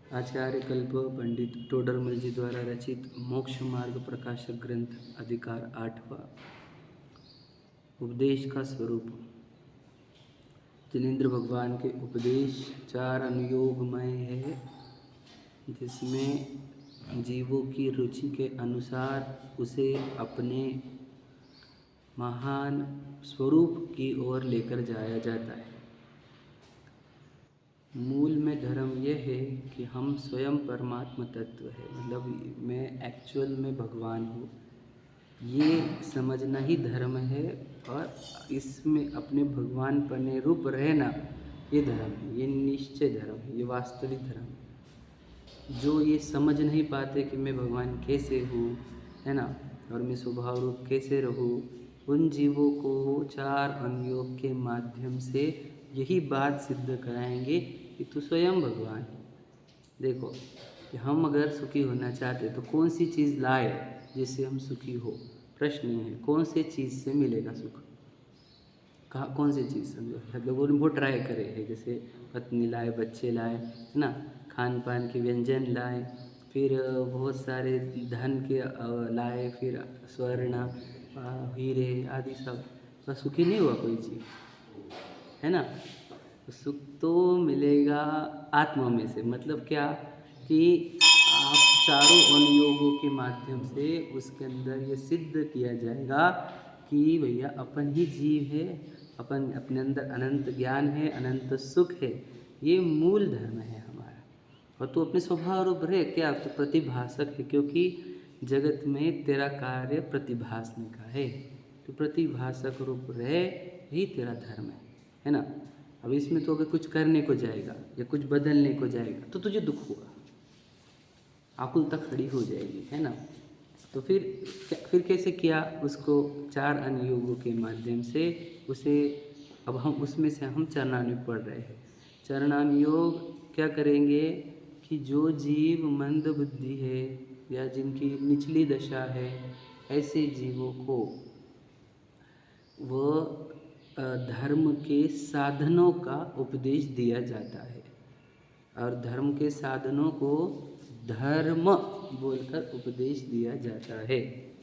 आचार्य कल्प पंडित टोडरमल जी द्वारा रचित मोक्ष मार्ग प्रकाशक ग्रंथ अधिकार 8वां। उपदेश का स्वरूप। जिनेंद्र भगवान के उपदेश 4 अनुयोगमय है, जिसमें जीवों की रुचि के अनुसार उसे अपने महान स्वरूप की ओर लेकर जाया जाता है। मूल में धर्म यह है कि हम स्वयं परमात्मा तत्व है, मतलब मैं एक्चुअल में भगवान हूँ, ये समझना ही धर्म है। और इसमें अपने भगवान पने रूप रहना ये धर्म है, ये निश्चय धर्म है, ये वास्तविक धर्म है। जो ये समझ नहीं पाते कि मैं भगवान कैसे हूँ, है ना, और मैं स्वभाव रूप कैसे रहूँ, उन जीवों को 4 अनुयोग के माध्यम से यही बात सिद्ध कराएंगे कि तू स्वयं भगवान है। देखो कि हम अगर सुखी होना चाहते तो कौन सी चीज़ लाए जिससे हम सुखी हो। प्रश्न ये है, कौन सी चीज़ से मिलेगा सुख, कहाँ कौन सी चीज़ समझो। मतलब वो ट्राई करे है, जैसे पत्नी लाए, बच्चे लाए, है ना, खान पान के व्यंजन लाए, फिर बहुत सारे धन के लाए, फिर स्वर्ण हीरे आदि सब, तो सुखी नहीं हुआ कोई चीज़, है ना। सुख तो मिलेगा आत्मा में से। मतलब क्या कि आप चारों अनुयोगों के माध्यम से उसके अंदर ये सिद्ध किया जाएगा कि भैया अपन ही जीव है, अपन अपने अंदर अनंत ज्ञान है, अनंत सुख है। ये मूल धर्म है हमारा। और तू अपने स्वभाव रूप रहे क्या, तो प्रतिभासक है, क्योंकि जगत में तेरा कार्य प्रतिभासने का है। तो प्रतिभासक रूप रहे, ही तेरा धर्म है ना। अब इसमें तो अगर कुछ करने को जाएगा या कुछ बदलने को जाएगा तो तुझे दुख होगा, आकुलता खड़ी हो जाएगी, है ना। तो फिर कैसे किया उसको 4 अनुयोगों के माध्यम से उसे, अब हम उसमें से हम चरणानुयोग पढ़ रहे हैं। चरणानुयोग क्या करेंगे कि जो जीव मंद बुद्धि है या जिनकी निचली दशा है, ऐसे जीवों को वह धर्म के साधनों का उपदेश दिया जाता है। और धर्म के साधनों को धर्म बोलकर उपदेश दिया जाता है,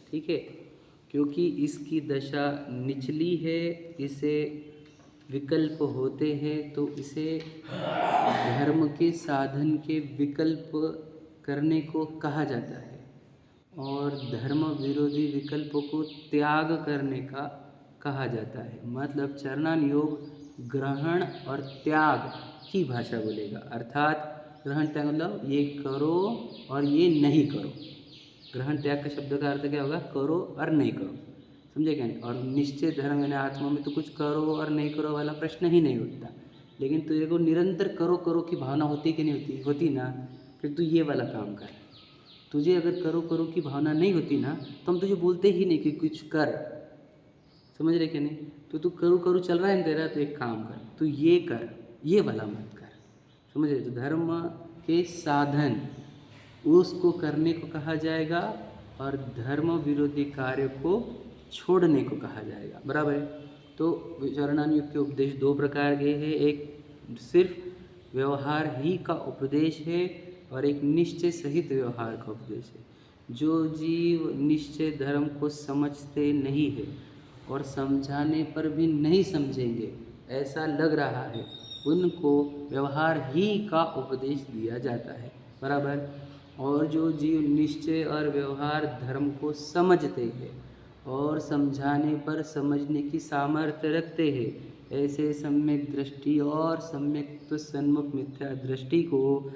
ठीक है। क्योंकि इसकी दशा निचली है, इसे विकल्प होते हैं, तो इसे धर्म के साधन के विकल्प करने को कहा जाता है। और धर्म विरोधी विकल्पों को त्याग करने का कहा जाता है। मतलब चरणानुयोग ग्रहण और त्याग की भाषा बोलेगा। अर्थात ग्रहण त्याग मतलब ये करो और ये नहीं करो। ग्रहण त्याग का शब्द का अर्थ क्या होगा, करो और नहीं करो, समझे क्या नहीं। और निश्चय धर्म यानी आत्मा में तो कुछ करो और नहीं करो वाला प्रश्न ही नहीं उठता। लेकिन तेरे को निरंतर करो करो की भावना होती कि नहीं होती, होती ना, फिर तू ये वाला काम कर। तुझे अगर करो करो की भावना नहीं होती ना, तो हम तुझे बोलते ही नहीं कि कुछ कर, समझ रहे क्या नहीं। तो तू करू करू चल रहा है ना तेरा, तो एक काम कर, तू ये कर, ये वाला मत कर, समझ रहे। तो धर्म के साधन उसको करने को कहा जाएगा और धर्म विरोधी कार्य को छोड़ने को कहा जाएगा, बराबर है। तो चरणानुयोग के उपदेश 2 प्रकार के हैं। एक सिर्फ व्यवहार ही का उपदेश है और एक निश्चय सहित व्यवहार का उपदेश है। जो जीव निश्चय धर्म को समझते नहीं है और समझाने पर भी नहीं समझेंगे, ऐसा लग रहा है, उनको व्यवहार ही का उपदेश दिया जाता है, बराबर। और जो जीव निश्चय और व्यवहार धर्म को समझते हैं और समझाने पर समझने की सामर्थ्य रखते हैं, ऐसे सम्यक दृष्टि और सम्यक तो सन्मुख मिथ्या दृष्टि को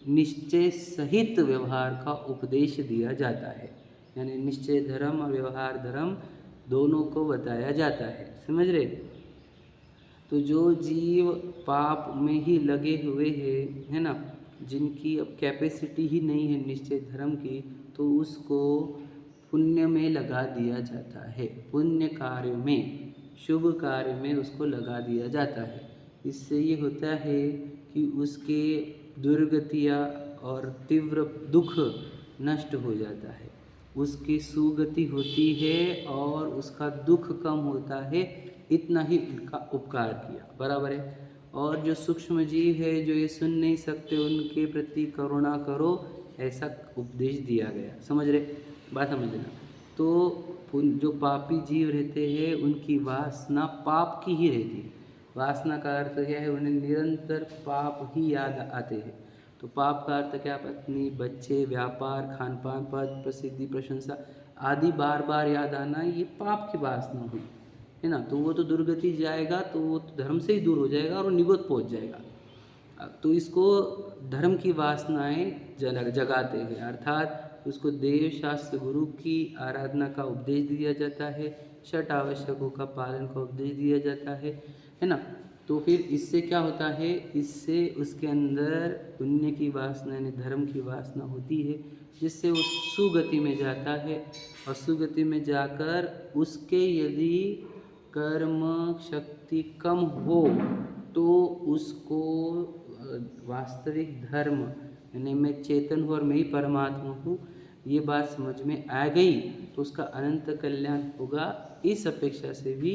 निश्चय सहित व्यवहार का उपदेश दिया जाता है। यानी निश्चय धर्म और व्यवहार धर्म दोनों को बताया जाता है, समझ रहे। तो जो जीव पाप में ही लगे हुए हैं, है ना, जिनकी अब कैपेसिटी ही नहीं है निश्चय धर्म की, तो उसको पुण्य में लगा दिया जाता है। पुण्य कार्य में, शुभ कार्य में उसको लगा दिया जाता है। इससे ये होता है कि उसके दुर्गतियाँ और तीव्र दुख नष्ट हो जाता है, उसकी सुगति होती है और उसका दुख कम होता है। इतना ही उनका उपकार किया, बराबर है। और जो सूक्ष्म जीव है जो ये सुन नहीं सकते उनके प्रति करुणा करो, ऐसा उपदेश दिया गया। समझ रहे, बात समझ लेना। तो जो पापी जीव रहते हैं उनकी वासना पाप की ही रहती है। वासना का अर्थ क्या है, उन्हें निरंतर पाप ही याद आते हैं। तो पाप का अर्थ क्या, पत्नी, बच्चे, व्यापार, खान पान, पद, प्रसिद्धि, प्रशंसा आदि बार बार याद आना, ये पाप की वासना हुई, है ना। तो वो तो दुर्गति जाएगा, तो वो तो धर्म से ही दूर हो जाएगा और वो निगोद पहुंच जाएगा। तो इसको धर्म की वासनाएं जगाते हैं, अर्थात उसको देव शास्त्र गुरु की आराधना का उपदेश दिया जाता है, षट आवश्यकों का पालन का उपदेश दिया जाता है ना। तो फिर इससे क्या होता है, इससे उसके अंदर पुण्य की वासना यानी धर्म की वासना होती है, जिससे वो सुगति में जाता है। और सुगति में जाकर उसके यदि कर्म शक्ति कम हो तो उसको वास्तविक धर्म यानी मैं चेतन हूँ और मैं ही परमात्मा हूँ, ये बात समझ में आ गई तो उसका अनंत कल्याण होगा। इस अपेक्षा से भी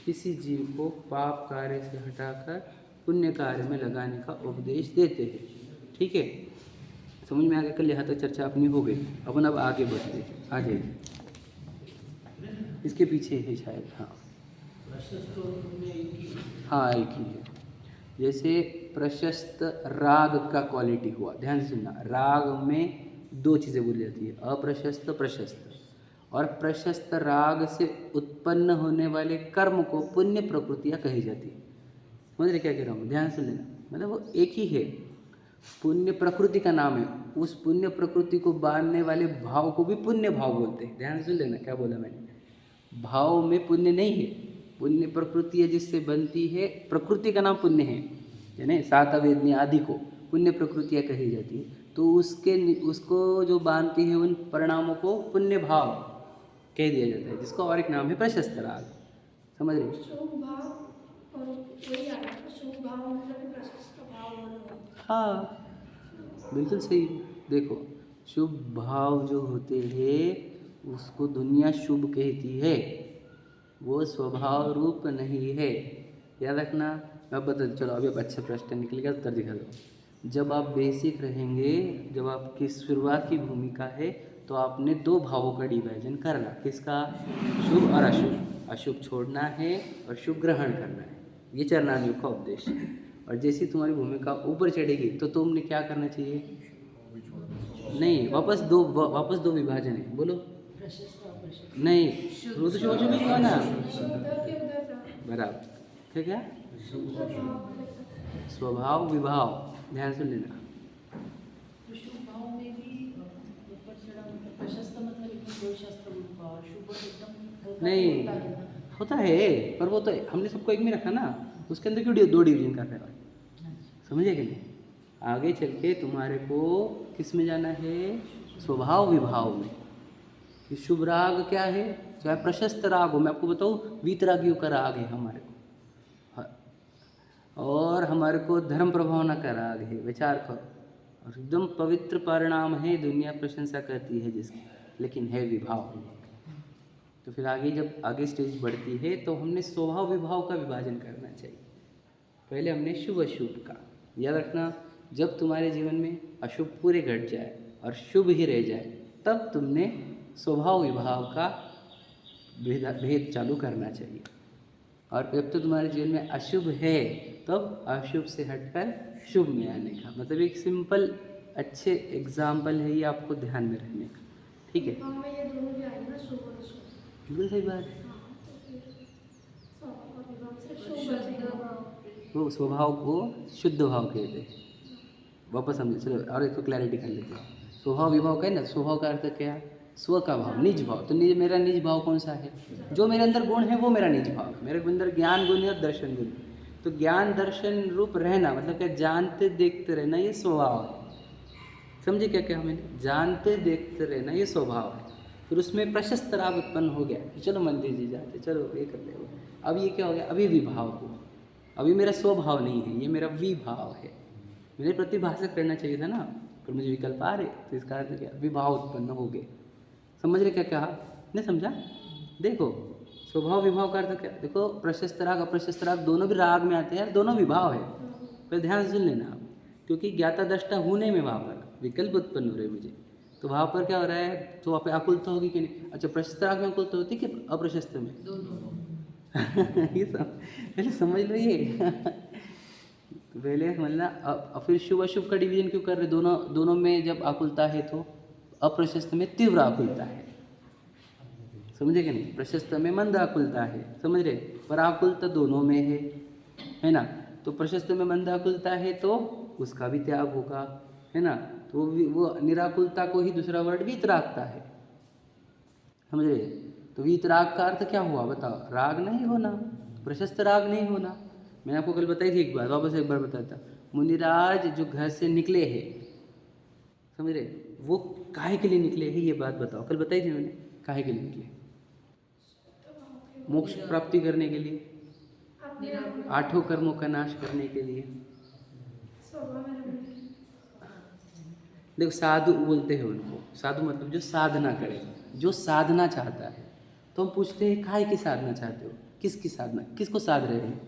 किसी जीव को पाप कार्य से हटाकर पुण्य कार्य में लगाने का उपदेश देते हैं। ठीक है, समझ में आ गया। कल यहाँ तक चर्चा अपनी हो गई। अपन अब आगे बढ़ते हैं, आ जाइए। इसके पीछे है शायद, हाँ एक ही है। जैसे प्रशस्त राग का क्वालिटी हुआ, ध्यान से सुनना। राग में दो चीज़ें बोली जाती है, अप्रशस्त, प्रशस्त। और प्रशस्त राग से उत्पन्न होने वाले कर्म को पुण्य प्रकृतियाँ कही जाती है। समझ रहे क्या कह रहा हूँ, ध्यान से लेना। मतलब वो एक ही है, पुण्य प्रकृति का नाम है। उस पुण्य प्रकृति को बांधने वाले भाव को भी पुण्य भाव बोलते हैं। ध्यान से लेना क्या बोला मैंने, भाव में पुण्य नहीं है, पुण्य प्रकृति है जिससे बनती है, प्रकृति का नाम पुण्य है, यानी सात अवेदनी आदि को पुण्य प्रकृतियाँ कही जाती है। तो उसको जो बांधती है उन परिणामों को पुण्य भाव कह दिया जाता है, जिसका और एक नाम है प्रशस्त राग। समझ रहे, हाँ बिल्कुल सही। देखो शुभ भाव जो होते हैं उसको दुनिया शुभ कहती है, वो स्वभाव रूप नहीं है, याद रखना। मैं बता, चलो अभी अब अच्छा प्रश्न निकलेगा, उत्तर दिखा दो। जब आप बेसिक रहेंगे, जब आपकी शुरुआत की भूमिका है, तो आपने दो भावों का डिवाइजन करना, किसका, शुभ और अशुभ। अशुभ छोड़ना है और शुभ ग्रहण करना है, ये चरणानुयोग का उपदेश है। और जैसी तुम्हारी भूमिका ऊपर चढ़ेगी तो तुमने क्या करना चाहिए, नहीं वापस दो विभाजन है, बोलो नहीं, रुद्र शुभ शुभ हुआ ना, बराबर ठीक है। स्वभाव विभाव, ध्यान से लेना। नहीं होता है, पर वो तो हमने सबको एक में रखा ना, उसके अंदर क्यों दो डिवीजन कर रहे हो, समझे कि नहीं। आगे चल के तुम्हारे को किस में जाना है, स्वभाव विभाव में। कि शुभ राग क्या है, चाहे प्रशस्त राग हो, मैं आपको बताऊँ वीतरागियों का राग है हमारे को, और हमारे को धर्म प्रभावना का राग है, विचार करो। और एकदम पवित्र परिणाम है, दुनिया प्रशंसा करती है जिसकी, लेकिन है विभाव। तो फिर आगे जब आगे स्टेज बढ़ती है तो हमने स्वभाव विभाव का विभाजन करना चाहिए। पहले हमने शुभ अशुभ का, याद रखना। जब तुम्हारे जीवन में अशुभ पूरे घट जाए और शुभ ही रह जाए, तब तुमने स्वभाव विभाव का भेद चालू करना चाहिए। और जब तो तुम्हारे जीवन में अशुभ है, तब अशुभ से हटकर शुभ में आने का, मतलब एक सिंपल अच्छे एग्जाम्पल है ये, आपको ध्यान में रखने का, ठीक है। बिल्कुल सही बात है। वो स्वभाव को शुद्ध भाव कहते हैं। वापस समझे, चलो और एक तो क्लैरिटी कर लेते हैं। स्वभाव विभाव का है ना, स्वभाव का अर्थ क्या है, स्व का भाव, निज भाव। तो निज, मेरा निज भाव कौन सा है, जो मेरे अंदर गुण है वो मेरा निज भाव है। मेरे अंदर ज्ञान गुण है और दर्शन गुण। तो ज्ञान दर्शन रूप रहना मतलब क्या, जानते देखते रहना, ये स्वभाव है। समझे क्या क्या, हमें जानते देखते रहना ये स्वभाव है। फिर उसमें प्रशस्त राग उत्पन्न हो गया, चलो मंदिर जी जाते, चलो ये कर ले। अब ये क्या हो गया, अभी विभाव हुआ। अभी मेरा स्वभाव नहीं है, ये मेरा विभाव है। मेरे प्रतिभाषा करना चाहिए था ना, पर मुझे विकल्प आ रहे, तो इसका अर्थ क्या, विभाव उत्पन्न हो गए। समझ रहे क्या कहा, नहीं समझा, देखो स्वभाव विभाव का अर्थ क्या? देखो प्रशस्त राग अप्रशस्त राग दोनों भी राग में आते हैं, दोनों विभाव है। पर ध्यान से सुन लेना आप, क्योंकि ज्ञाता दृष्टा होने में वहाँ पर विकल्प उत्पन्न हो रहे मुझे, तो वहाँ पर क्या हो रहा है, तो वहाँ पे आकुलता होगी कि नहीं? अच्छा, प्रशस्त राग में आकुलता होती कि अप्रशस्त में? ये सब पहले समझ लो ये। पहले समझना। फिर शुभ अशुभ का डिवीजन क्यों कर रहे? दोनों में जब आकुलता है तो अप्रशस्त में तीव्र आकुलता है, समझे कि नहीं? प्रशस्त में मंद आकुलता है, समझ रहे? पर आकुलता दोनों में है ना? तो प्रशस्त में मंद आकुलता है तो उसका भी त्याग होगा, है ना? तो वो निराकुलता को ही दूसरा वर्ड वीतरागता है, समझ रहे? तो वीतराग का अर्थ क्या हुआ बताओ? राग नहीं होना, प्रशस्त राग नहीं होना। मैंने आपको कल बताई थी एक बार, वापस एक बार बताता। मुनिराज जो घर से निकले हैं, समझ रहे, वो काहे के लिए निकले हैं ये बात बताओ। कल बताई थी मैंने, काहे के लिए निकले? मोक्ष प्राप्ति करने के लिए, 8 कर्मों का नाश करने के लिए। देखो साधु बोलते हैं उनको, साधु मतलब जो साधना करे, जो साधना चाहता है। तो हम पूछते हैं काहे की साधना चाहते हो? किसकी साधना? किसको साध रहे हैं?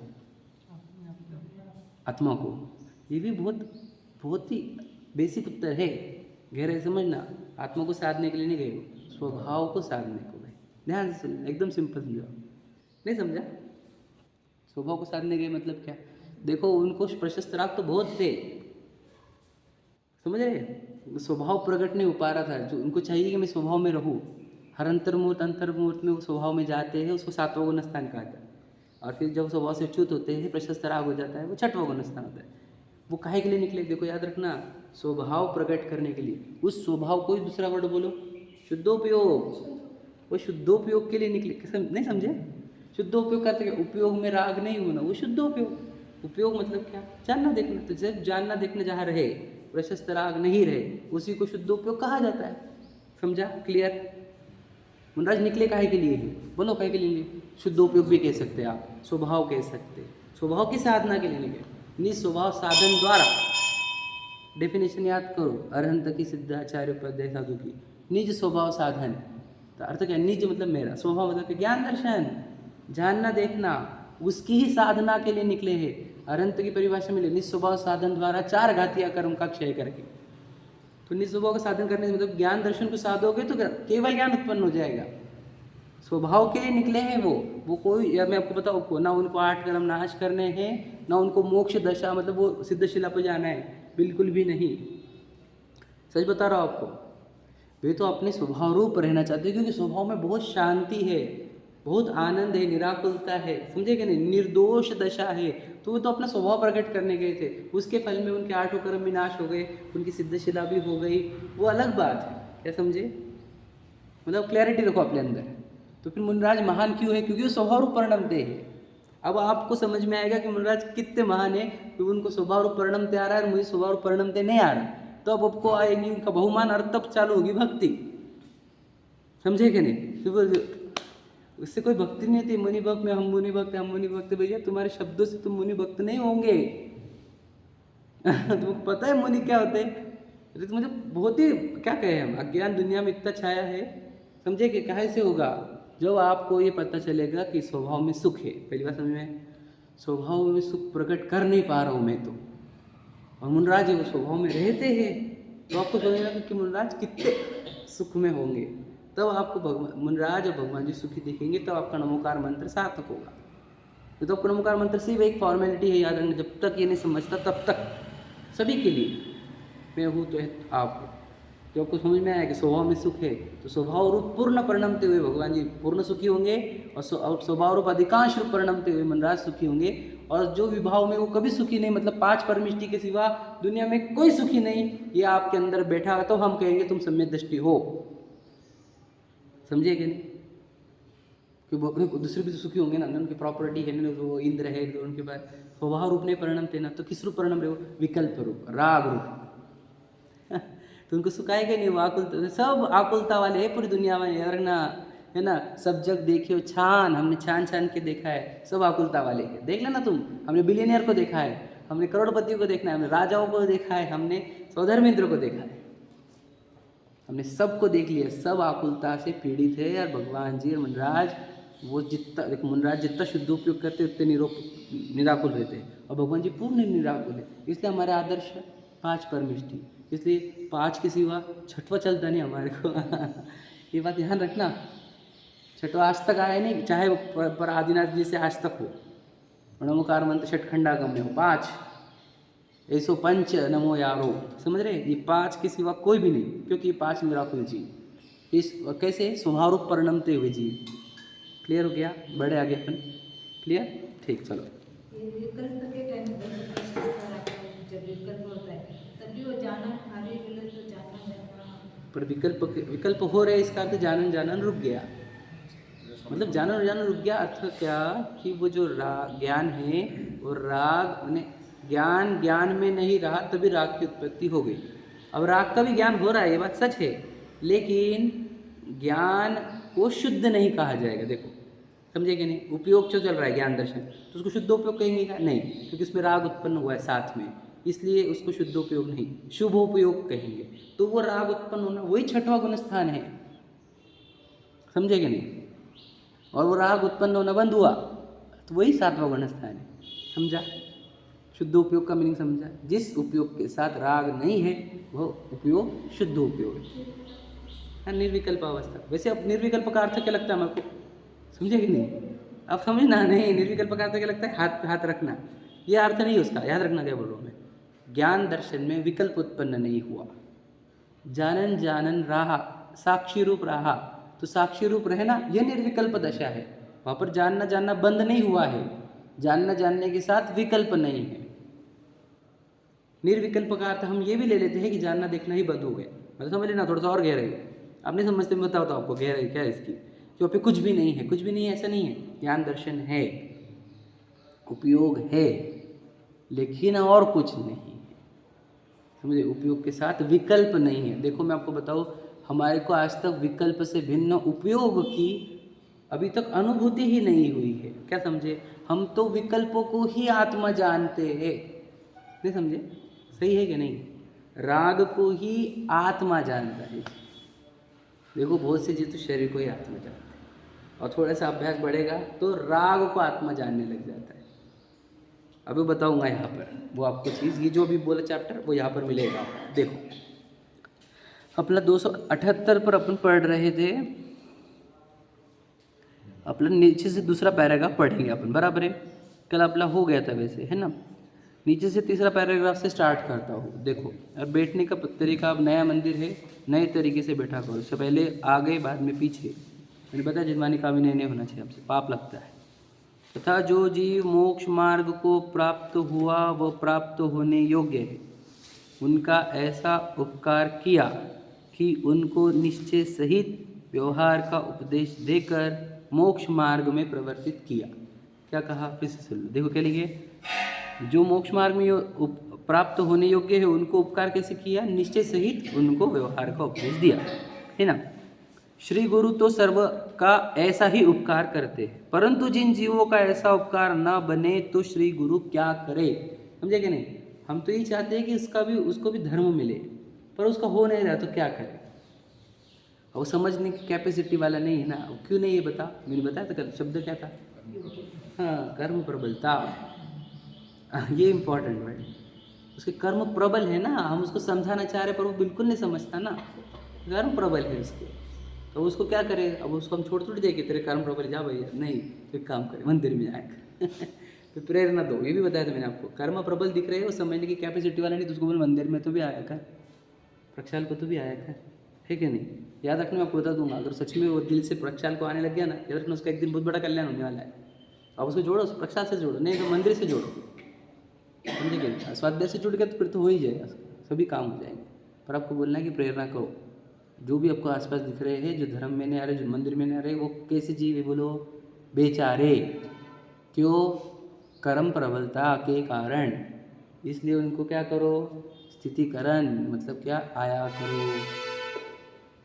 आत्मा को। ये भी बहुत बहुत ही बेसिक उत्तर है, गहराई समझना। आत्मा को साधने के लिए नहीं गए, स्वभाव को साधने को गए। ध्यान से सुनना, एकदम सिंपल समझाओ। नहीं समझा? स्वभाव को साधने गए मतलब क्या? देखो उनको प्रशस्त राग तो बहुत थे, समझ रहे? स्वभाव प्रकट नहीं हो पा रहा था, जो उनको चाहिए कि मैं स्वभाव में रहूँ। हर अंतर्मुहूर्त में वो स्वभाव में जाते हैं, उसको 7वां गुण स्थान कहा जाता है। और फिर जब स्वभाव से च्युत होते हैं, प्रशस्त राग हो जाता है, वो 6वां गुण स्थान होता है। वो काहे के लिए निकले? देखो याद रखना, स्वभाव प्रकट करने के लिए। उस स्वभाव को ही दूसरा वर्ड बोलो, शुद्धोपयोग। वो शुद्धोपयोग के लिए निकले, नहीं समझे? शुद्धोपयोग करते क्या? उपयोग में राग नहीं होना, वो शुद्धोपयोग। उपयोग मतलब क्या? जानना देखना। तो जब जानना देखना जहाँ रहे, प्रशस्त राग नहीं रहे, उसी को शुद्धोपयोग कहा जाता है। समझा? क्लियर? मुनराज निकले काहे के लिए है? बोलो काहे के लिए? शुद्धोपयोग भी कह सकते हैं आप, स्वभाव कह सकते हैं। स्वभाव की साधना के लिए निकले, निस्वभाव साधन द्वारा। डेफिनेशन याद करो, अरहंत की सिद्धाचार्य उपाध्याय साधु की। निज स्वभाव साधन, तो अर्थ क्या? निज मतलब मेरा, स्वभाव मतलब ज्ञान दर्शन, जानना देखना, उसकी ही साधना के लिए निकले हैं। अरहंत की परिभाषा में निस्वभाव साधन द्वारा 4 घातीय कर्म का क्षय करके। तो निस्वभाव का साधन करने से मतलब ज्ञान दर्शन को साधोगे तो केवल ज्ञान उत्पन्न हो जाएगा। स्वभाव के लिए निकले हैं वो कोई, या मैं आपको बताऊँ, ना उनको 8 कर्म नाश करने हैं, ना उनको मोक्ष दशा मतलब वो सिद्धशिला पर जाना है, बिल्कुल भी नहीं। सच बता रहा हूँ आपको, वे तो अपने स्वभाव रूप रहना चाहते हैं, क्योंकि स्वभाव में बहुत शांति है, बहुत आनंद है, निराकुलता है, समझे कि नहीं? निर्दोष दशा है। तो वो तो अपना स्वभाव प्रकट करने गए थे, उसके फल में उनके 8 कर्म भी नाश हो गए, उनकी सिद्धशिला भी हो गई, वो अलग बात है। क्या समझे? मतलब क्लैरिटी रखो अपने अंदर। तो फिर मुनिराज महान क्यों है? क्योंकि वो स्वभाव रूप परिणमते है। अब आपको समझ में आएगा कि मुनिराज कितने महान है, तो उनको स्वभाव रूप परिणमते आ रहा है और मुझे स्वभाव रूप परिणमते नहीं आ रहा, तो अब आपको आएगी उनका बहुमान अर्थ, तब चालू होगी भक्ति। समझे कि नहीं? उससे कोई भक्ति नहीं थी। मुनि भक्त में हम मुनि भक्त, हम मुनि भक्त। भैया तुम्हारे शब्दों से तुम मुनि भक्त नहीं होंगे। तुमको पता है मुनि क्या होते हैं? तो मुझे बहुत ही क्या कहे, हम अज्ञान दुनिया में इतना छाया है, समझे कि काहे से होगा? जब आपको ये पता चलेगा कि स्वभाव में सुख है। पहली बात समझ में, स्वभाव में सुख प्रकट कर नहीं पा रहा हूँ मैं तो, और मुनराज वो स्वभाव में रहते हैं, तो आपको समझना कि मुनराज कितने सुख में होंगे। तब आपको भगवान मुनराज और भगवान जी सुखी दिखेंगे, तब आपका नमोकार मंत्र सार्थक होगा। तो आपको नमोकार मंत्र सिर्फ एक फॉर्मेलिटी है, याद रखना। जब तक ये नहीं समझता तब तक सभी के लिए मैं हूँ तो आप, जो आपको समझ में आया कि स्वभाव में सुख है, तो स्वभाव रूप पूर्ण परिणमते हुए भगवान जी पूर्ण सुखी होंगे, और स्वभाव रूप अधिकांश रूप परिणमते हुए मनराज सुखी होंगे। और जो विभाव में वो कभी सुखी नहीं, मतलब 5 परमिष्टि के सिवा दुनिया में कोई सुखी नहीं, ये आपके अंदर बैठा, तो हम कहेंगे तुम सम्यक दृष्टि हो। समझे कि नहीं? कि वो अपने दूसरे भी तो सुखी होंगे ना, उनकी प्रॉपर्टी है ना, वो इंद्र है, तो उनके पास स्वभाव रूप नहीं परिणमते ना, तो किस रूप परिणम रहे? वो विकल्प रूप, राग रूप। तो उनको सुखाएगा नहीं, वो आकुलता, सब आकुलता वाले है पूरी दुनिया में, यार ना, है ना? सब जग देखियो छान, हमने छान छान के देखा है, सब आकुलता वाले है। देख लेना तुम, हमने बिलियनियर को देखा है, हमने करोड़पतियों को देखना है, हमने राजाओं को देखा है, हमने स्वधर्मेंद्र को देखा है, हमने सबको देख लिया, सब आकुलता से पीड़ित है। यार भगवान जी और मनराज वो जितना देखो मुनराज जितना शुद्ध उपयोग करते उतने निराकुल रहते हैं, और भगवान जी पूर्ण निराकुल है। इसलिए हमारे आदर्श 5 परमिष्टि, इसलिए 5 के सिवा छठवा चलता नहीं हमारे को ये बात ध्यान रखना। छठवा आज तक आया नहीं, चाहे वो पर आदिनाथ जी से आज तक हो, नमोकार मंत्र षटखंडागम में हो 5 ऐसो पंच नमो यारो, समझ रहे? ये 5 के सिवा कोई भी नहीं, क्योंकि ये 5 निराकुल जीव इस कैसे स्वभाव रूप परिणमते हुए जीव। क्लियर हो गया? बढ़े आगे अपन। क्लियर? ठीक, चलो। ये विकल्प के टाइम जब विकल्प होता है तभी वो जाना आगे गलत तो जाना, पर विकल्प हो रहे इसका अर्थ जानन जानन रुक गया, मतलब जानन जानन रुक गया। अर्थ क्या कि वो जो ज्ञान है वो राग माने ज्ञान में नहीं रहा, तभी राग की उत्पत्ति हो गई। अब राग का भी ज्ञान हो रहा है, ये बात सच है, लेकिन ज्ञान को शुद्ध नहीं कहा जाएगा। देखो समझे कि नहीं? उपयोग जो चल रहा है ज्ञान दर्शन, तो उसको शुद्ध उपयोग कहेंगे क्या? नहीं, क्योंकि उसमें राग उत्पन्न हुआ है साथ में, इसलिए उसको शुद्ध उपयोग नहीं, शुभ उपयोग कहेंगे। तो वो राग उत्पन्न होना वही छठवां गुण स्थान है, समझे कि नहीं? और वो राग उत्पन्न होना बंद हुआ तो वही 7वां गुण स्थान है। समझा? शुद्ध उपयोग का मीनिंग समझा? जिस उपयोग के साथ राग नहीं है वह उपयोग शुद्ध उपयोग है। निर्विकल्प अवस्था। वैसे अब निर्विकल्प का अर्थ क्या लगता है हमको? समझे कि नहीं? अब समझना नहीं, निर्विकल्प का अर्थ क्या लगता है? हाथ हाथ रखना, यह अर्थ नहीं उसका, याद रखना क्या बोल रहा हूँ मैं। ज्ञान दर्शन में विकल्प उत्पन्न नहीं हुआ, जानन जानन रहा, साक्षी रूप रहा, तो साक्षी रूप रहना यह निर्विकल्प दशा है। वहाँ पर जानना जानना बंद नहीं हुआ है, जानना जानने के साथ विकल्प नहीं है। निर्विकल्प का अर्थ हम ये भी ले लेते हैं कि जानना देखना ही बंद हो गया, मतलब समझ लेना थोड़ा सा और गहराई। आप नहीं समझते, मैं बताता हूँ आपको गहराई क्या है इसकी। जो पे कुछ भी नहीं है, कुछ भी नहीं है ऐसा नहीं है, ज्ञान दर्शन है, उपयोग है, लेकिन और कुछ नहीं है। समझे? उपयोग के साथ विकल्प नहीं है। देखो मैं आपको बताऊँ, हमारे को आज तक विकल्प से भिन्न उपयोग की अभी तक अनुभूति ही नहीं हुई है। क्या समझे? हम तो विकल्पों को ही आत्मा जानते हैं, नहीं समझे? सही है कि नहीं? राग को ही आत्मा जानता है। देखो बहुत से जीव तो शरीर को ही आत्मा जानते हैं, और थोड़ा सा अभ्यास बढ़ेगा तो राग को आत्मा जानने लग जाता है। अभी बताऊंगा यहाँ पर वो आपको चीज़, ये जो भी बोला चैप्टर वो यहाँ पर मिलेगा। देखो अपना 278 पर अपन पढ़ रहे थे, अपना नीचे से दूसरा पैराग्राफ पढ़ेंगे अपन, बराबर है? कल अपना हो गया था वैसे, है ना? नीचे से तीसरा पैराग्राफ से स्टार्ट करता हूँ। देखो अब बैठने का तरीका, अब नया मंदिर है, नए तरीके से बैठा करो। उससे पहले आगे बाद में पीछे, मैंने बताया जिनवानी का विनय नहीं होना चाहिए, हमसे पाप लगता है। तथा जो जीव मोक्ष मार्ग को प्राप्त हुआ वह प्राप्त होने योग्य है, उनका ऐसा उपकार किया कि उनको निश्चय सहित व्यवहार का उपदेश देकर मोक्ष मार्ग में प्रवर्तित किया। क्या कहा? फिर से सुन लो। देखो क्या लिखे, जो मोक्ष मार्ग में प्राप्त होने योग्य है उनको उपकार कैसे किया? निश्चय सहित उनको व्यवहार का उपदेश दिया, है ना? श्री गुरु तो सर्व का ऐसा ही उपकार करते हैं, परंतु जिन जीवों का ऐसा उपकार न बने तो श्री गुरु क्या करे? समझे कि नहीं? हम तो यही चाहते हैं कि उसको भी धर्म मिले, पर उसका हो नहीं रहा तो क्या करे? वो समझने की कैपेसिटी वाला नहीं है ना। क्यों नहीं ये बता, मैंने बताया था शब्द क्या था? हाँ, कर्म प्रबलता, ये इम्पोर्टेंट वर्ड। उसके कर्म प्रबल है ना, हम उसको समझाना चाह रहे पर वो बिल्कुल नहीं समझता ना, कर्म प्रबल है उसके। तो उसको क्या करे? अब उसको हम छोड़ थोड़ी देंगे, तेरे कर्म प्रबल जा भैया, नहीं तो एक काम करे मंदिर में जाएगा तो प्रेरणा दो। ये भी बताया था मैंने आपको, कर्म प्रबल दिख रहे हैं वो समझने की कैपेसिटी वाला नहीं, तो उसको बोल मंदिर में तो भी आया कर, प्रक्षाल को तो भी आया कर, है कि नहीं? याद रखना, मैं आपको बता दूंगा, अगर सच में वो दिल से प्रक्षाल को आने लग गया ना, याद रखना उसका एक दिन बहुत बड़ा कल्याण होने वाला है। अब उसको जोड़ो, प्रक्षाल से जोड़ो, नहीं तो मंदिर से जोड़ो, समझे कि? स्वाध्याय से जुड़ गया तो फिर तो हो ही जाएगा, सभी काम हो जाएंगे। पर आपको बोलना है कि प्रेरणा करो, जो भी आपको आसपास दिख रहे हैं, जो धर्म में नहीं आ रहे, जो मंदिर में नहीं आ रहे, वो कैसे जीव है बोलो? बेचारे। क्यों? कर्म प्रबलता के कारण, इसलिए उनको क्या करो? स्थितिकरण, मतलब क्या? आया करो,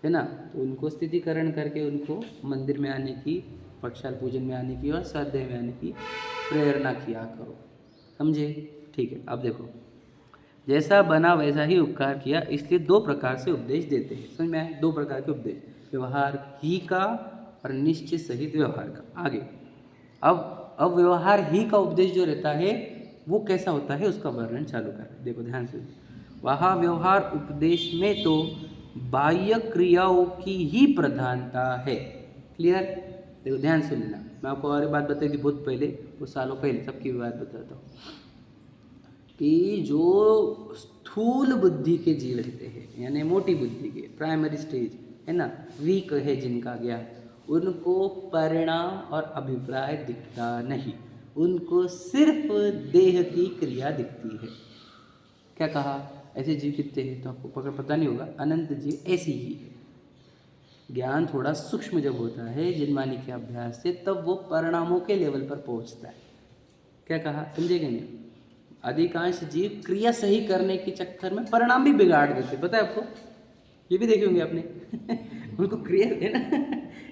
है ना? तो उनको स्थितिकरण करके उनको मंदिर में आने की, प्रक्षाल पूजन में आने की और स्वाध्याय में आने की प्रेरणा किया करो, समझे? ठीक है, अब देखो, जैसा बना वैसा ही उपकार किया, इसलिए 2 प्रकार से उपदेश देते हैं। समझ में आया? 2 प्रकार के उपदेश, व्यवहार ही का और निश्चय सहित व्यवहार का। आगे अब व्यवहार ही का उपदेश जो रहता है वो कैसा होता है उसका वर्णन चालू कर रहे हैं। देखो ध्यान से, वहाँ व्यवहार उपदेश में तो बाह्य क्रियाओं की ही प्रधानता है। क्लियर? देखो ध्यान से लेना, मैं आपको और एक बात बताई थी बहुत पहले, कुछ सालों पहले, सबकी बात बताता हूँ कि जो स्थूल बुद्धि के जीव रहते हैं, यानी मोटी बुद्धि के, प्राइमरी स्टेज है ना, वीक है जिनका ज्ञान, उनको परिणाम और अभिप्राय दिखता नहीं, उनको सिर्फ देह की क्रिया दिखती है। क्या कहा? ऐसे जीव कितने हैं तो आपको पता नहीं होगा, अनंत जीव ऐसी ही है। ज्ञान थोड़ा सूक्ष्म जब होता है जिनमानी के अभ्यास से, तब वो परिणामों के लेवल पर पहुंचता है। क्या कहा? समझेंगे नहीं? अधिकांश जीव क्रिया सही करने के चक्कर में परिणाम भी बिगाड़ देते, पता है आपको? ये भी देखे होंगे आपने उनको क्रिया है ना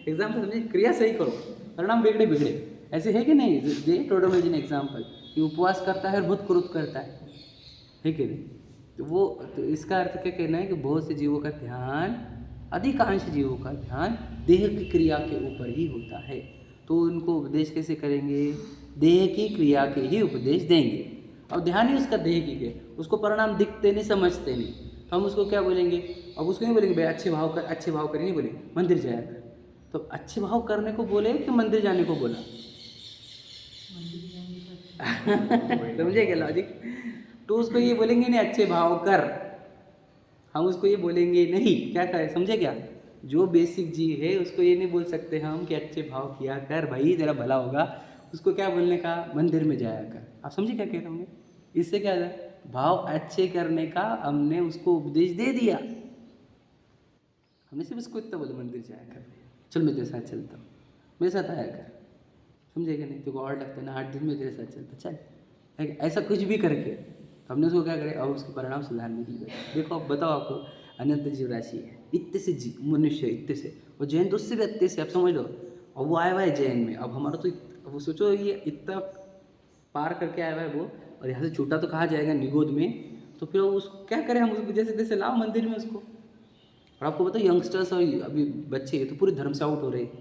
एग्जाम्पल समझिए, क्रिया सही करो, परिणाम बिगड़े। ऐसे है कि नहीं? दे टोडोमेजिन एग्जाम्पल कि उपवास करता है और बहुत क्रोध करता है कि नहीं? तो इसका अर्थ क्या कहना है कि बहुत से जीवों का ध्यान, अधिकांश जीवों का ध्यान देह की क्रिया के ऊपर ही होता है। तो उनको उपदेश कैसे करेंगे? देह की क्रिया के ही उपदेश देंगे। अब ध्यान ही उसका देह की है, उसको परिणाम दिखते नहीं, समझते नहीं, तो हम उसको क्या बोलेंगे? अब उसको नहीं बोलेंगे भाई अच्छे भाव कर, नहीं बोले मंदिर जाया कर। तो अच्छे भाव करने को बोले कि मंदिर जाने को बोला? समझे क्या लॉजिक? तो उसको ये बोलेंगे नहीं अच्छे भाव कर, हम उसको ये बोलेंगे नहीं, क्या करें? समझे क्या? जो बेसिक जीव है उसको ये नहीं बोल सकते हम कि अच्छे भाव किया कर भाई तेरा भला होगा, उसको क्या बोलने का? मंदिर में जाया कर। आप समझे क्या कह रहे होंगे? इससे क्या है? भाव अच्छे करने का हमने उसको उपदेश दे दिया, हमने सिर्फ उसको इतना बोला मंदिर जाया कर, चल मैं तेरे साथ चलता हूँ, मेरे साथ आया कर। समझेगा नहीं? तो और लगता है ना 8 दिन में तेरे साथ चलता, चल, ऐसा कुछ भी करके हमने उसको क्या करे? और उसके परिणाम सुधारने के लिए। देखो अब बताओ, आपको अनंत जीव राशि है, इतने से मनुष्य इतने से, और जैन तो उससे भी इतने से, आप समझ लो। और वो आया हुआ है जैन में, अब हमारा तो वो सोचो ये इतना पार करके आया हुआ है वो, और यहाँ से छूटा तो कहाँ जाएगा? निगोद में। तो फिर उसको क्या करें हम? उसको जैसे तैसे लाओ मंदिर में उसको। और आपको पता है यंगस्टर्स और अभी बच्चे तो पूरे धर्म से आउट हो रहे हैं,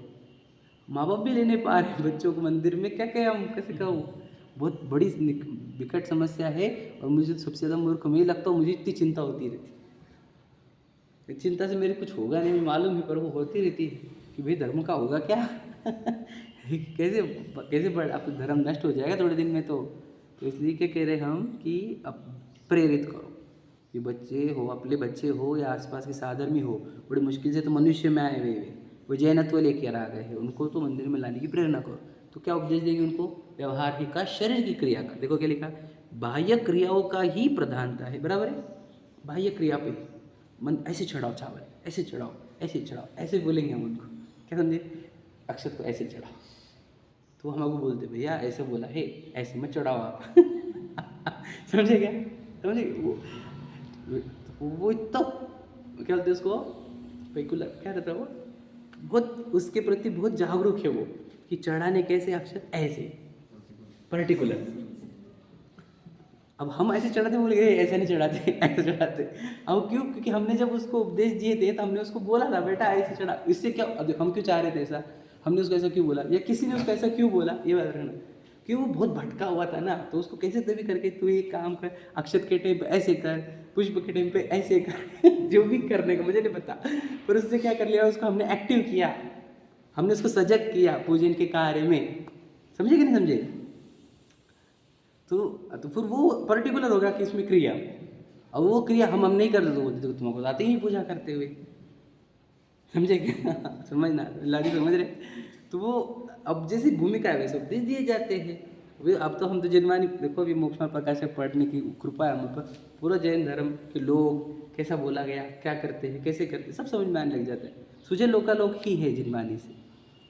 माँ बाप भी लेने पा रहे बच्चों को मंदिर में। क्या कहें हम, कैसे कहूँ? बहुत बड़ी विकट समस्या है। और मुझे सबसे ज़्यादा मूर्ख मैं लगता हूँ, मुझे इतनी चिंता होती रहती, चिंता से मेरे कुछ होगा नहीं, मालूम है, पर वो होती रहती है कि भाई धर्म का होगा क्या कैसे कैसे बढ़, आप धर्म नष्ट हो जाएगा थोड़े दिन में। तो इसलिए क्या कह रहे हम कि अब प्रेरित करो कि बच्चे हो, अपने बच्चे हो या आसपास के साधर्मी हो, बड़ी मुश्किल से तो मनुष्य में आए हुए वो जैनत्व लेकर आ गए हैं, उनको तो मंदिर में लाने की प्रेरणा करो। तो क्या उपदेश देंगे उनको? व्यवहार ही का, शरीर की क्रिया का। देखो क्या लिखा, बाह्य क्रियाओं का ही प्रधानता है, बराबर है? बाह्य क्रिया पे मन ऐसे चढ़ाओ चावल, ऐसे चढ़ाओ, ऐसे चढ़ाओ, ऐसे बोलेंगे हम उनको। क्या समझे? अक्षत को ऐसे चढ़ाओ, तो हम आपको बोलते भैया ऐसे बोला है, ऐसे मत चढ़ाओ आप समझे क्या? समझे? वो इतना क्या बोलते उसको, पेकुलर क्या रहता है वो, बहुत उसके प्रति बहुत जागरूक है वो, कि चढ़ाने कैसे अक्षर, ऐसे पर्टिकुलर। अब हम ऐसे चढ़ाते, बोले ऐसे नहीं चढ़ाते ऐसे चढ़ाते। अब क्यों? क्योंकि हमने जब उसको उपदेश दिए थे तो हमने उसको बोला था बेटा ऐसे चढ़ा। इससे क्या, अब हम क्यों चाह रहे थे ऐसा, हमने उसको ऐसा क्यों बोला, या किसी ने उसको ऐसा क्यों बोला, ये बात रहना कि वो बहुत भटका हुआ था ना, तो उसको कैसे तभी करके तू एक काम कर, अक्षत के टाइम पे ऐसे कर, पुष्प के टाइम पे ऐसे कर जो भी करने का मुझे नहीं पता, पर उससे क्या कर लिया, उसको हमने एक्टिव किया, हमने उसको सजग किया पूजन के कार्य में। समझे कि नहीं समझे? तो फिर वो पर्टिकुलर होगा कि इसमें क्रिया, अब वो क्रिया हम नहीं करते तो बोलते तो तुमको आते ही पूजा करते हुए। समझे क्या? समझना लाजी, समझ रहे? तो वो अब जैसी भूमिका है वैसे उपदेश दिए जाते हैं। वे अब तो हम तो जन्मानी, देखो अभी मोक्ष प्रकाशक पढ़ने की कृपा है हम पर, पूरा जैन धर्म के लोग कैसा बोला गया, क्या करते हैं, कैसे करते हैं, सब समझ में आने लग जाता है। सुझे लोकालोक ही है जिनमानी से।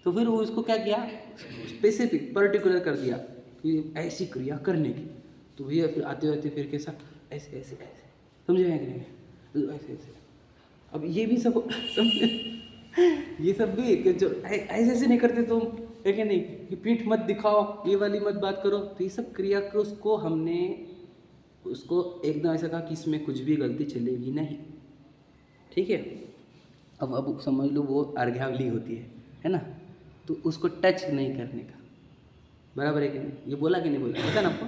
तो फिर वो उसको क्या किया, स्पेसिफिक पर्टिकुलर कर दिया कि ऐसी क्रिया करने की। तो भैया फिर आते आते फिर कैसा, ऐसे ऐसे ऐसे, समझे क्या करेंगे, तो ऐसे ऐसे। अब ये भी सब समझे, ये सब भी कि जो ऐसे ऐसे नहीं करते तुम, है कि नहीं, कि पीठ मत दिखाओ, ये वाली मत बात करो, तो ये सब क्रिया को उसको हमने उसको एकदम ऐसा कहा कि इसमें कुछ भी गलती चलेगी नहीं, ठीक है। अब समझ लो वो अर्घ्यावली होती है ना, तो उसको टच नहीं करने का, बराबर है कि नहीं? ये बोला कि नहीं बोला, पता ना आपको?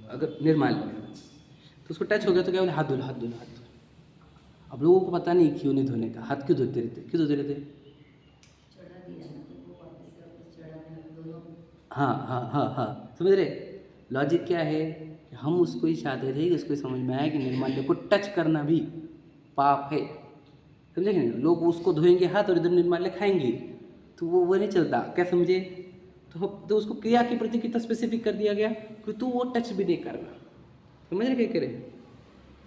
अगर निर्माल्य तो उसको टच हो गया तो क्या बोले, हाथ धुलो, हाथ धुलो, हाथ धुलो। अब लोगों को पता नहीं क्यों नहीं धोने का, हाथ क्यों धोते रहते, क्यों धोते रहते? चढ़ा दिया ना तो वो वापस चढ़ाने में दोनों। हाँ हाँ हाँ हाँ, समझ रहे? लॉजिक क्या है? हम उसको ही चाहते थे कि उसको समझ में आया कि निर्माल्य को टच करना भी पाप है, समझे कि नहीं? लोग उसको धोएंगे हाथ और इधर निर्माल्य खाएंगे, तो वो नहीं चलता, क्या समझे? तो उसको क्रिया के प्रति कितना स्पेसिफिक कर दिया गया कि तू वो टच भी नहीं करना, समझ रहे क्या कह रहे?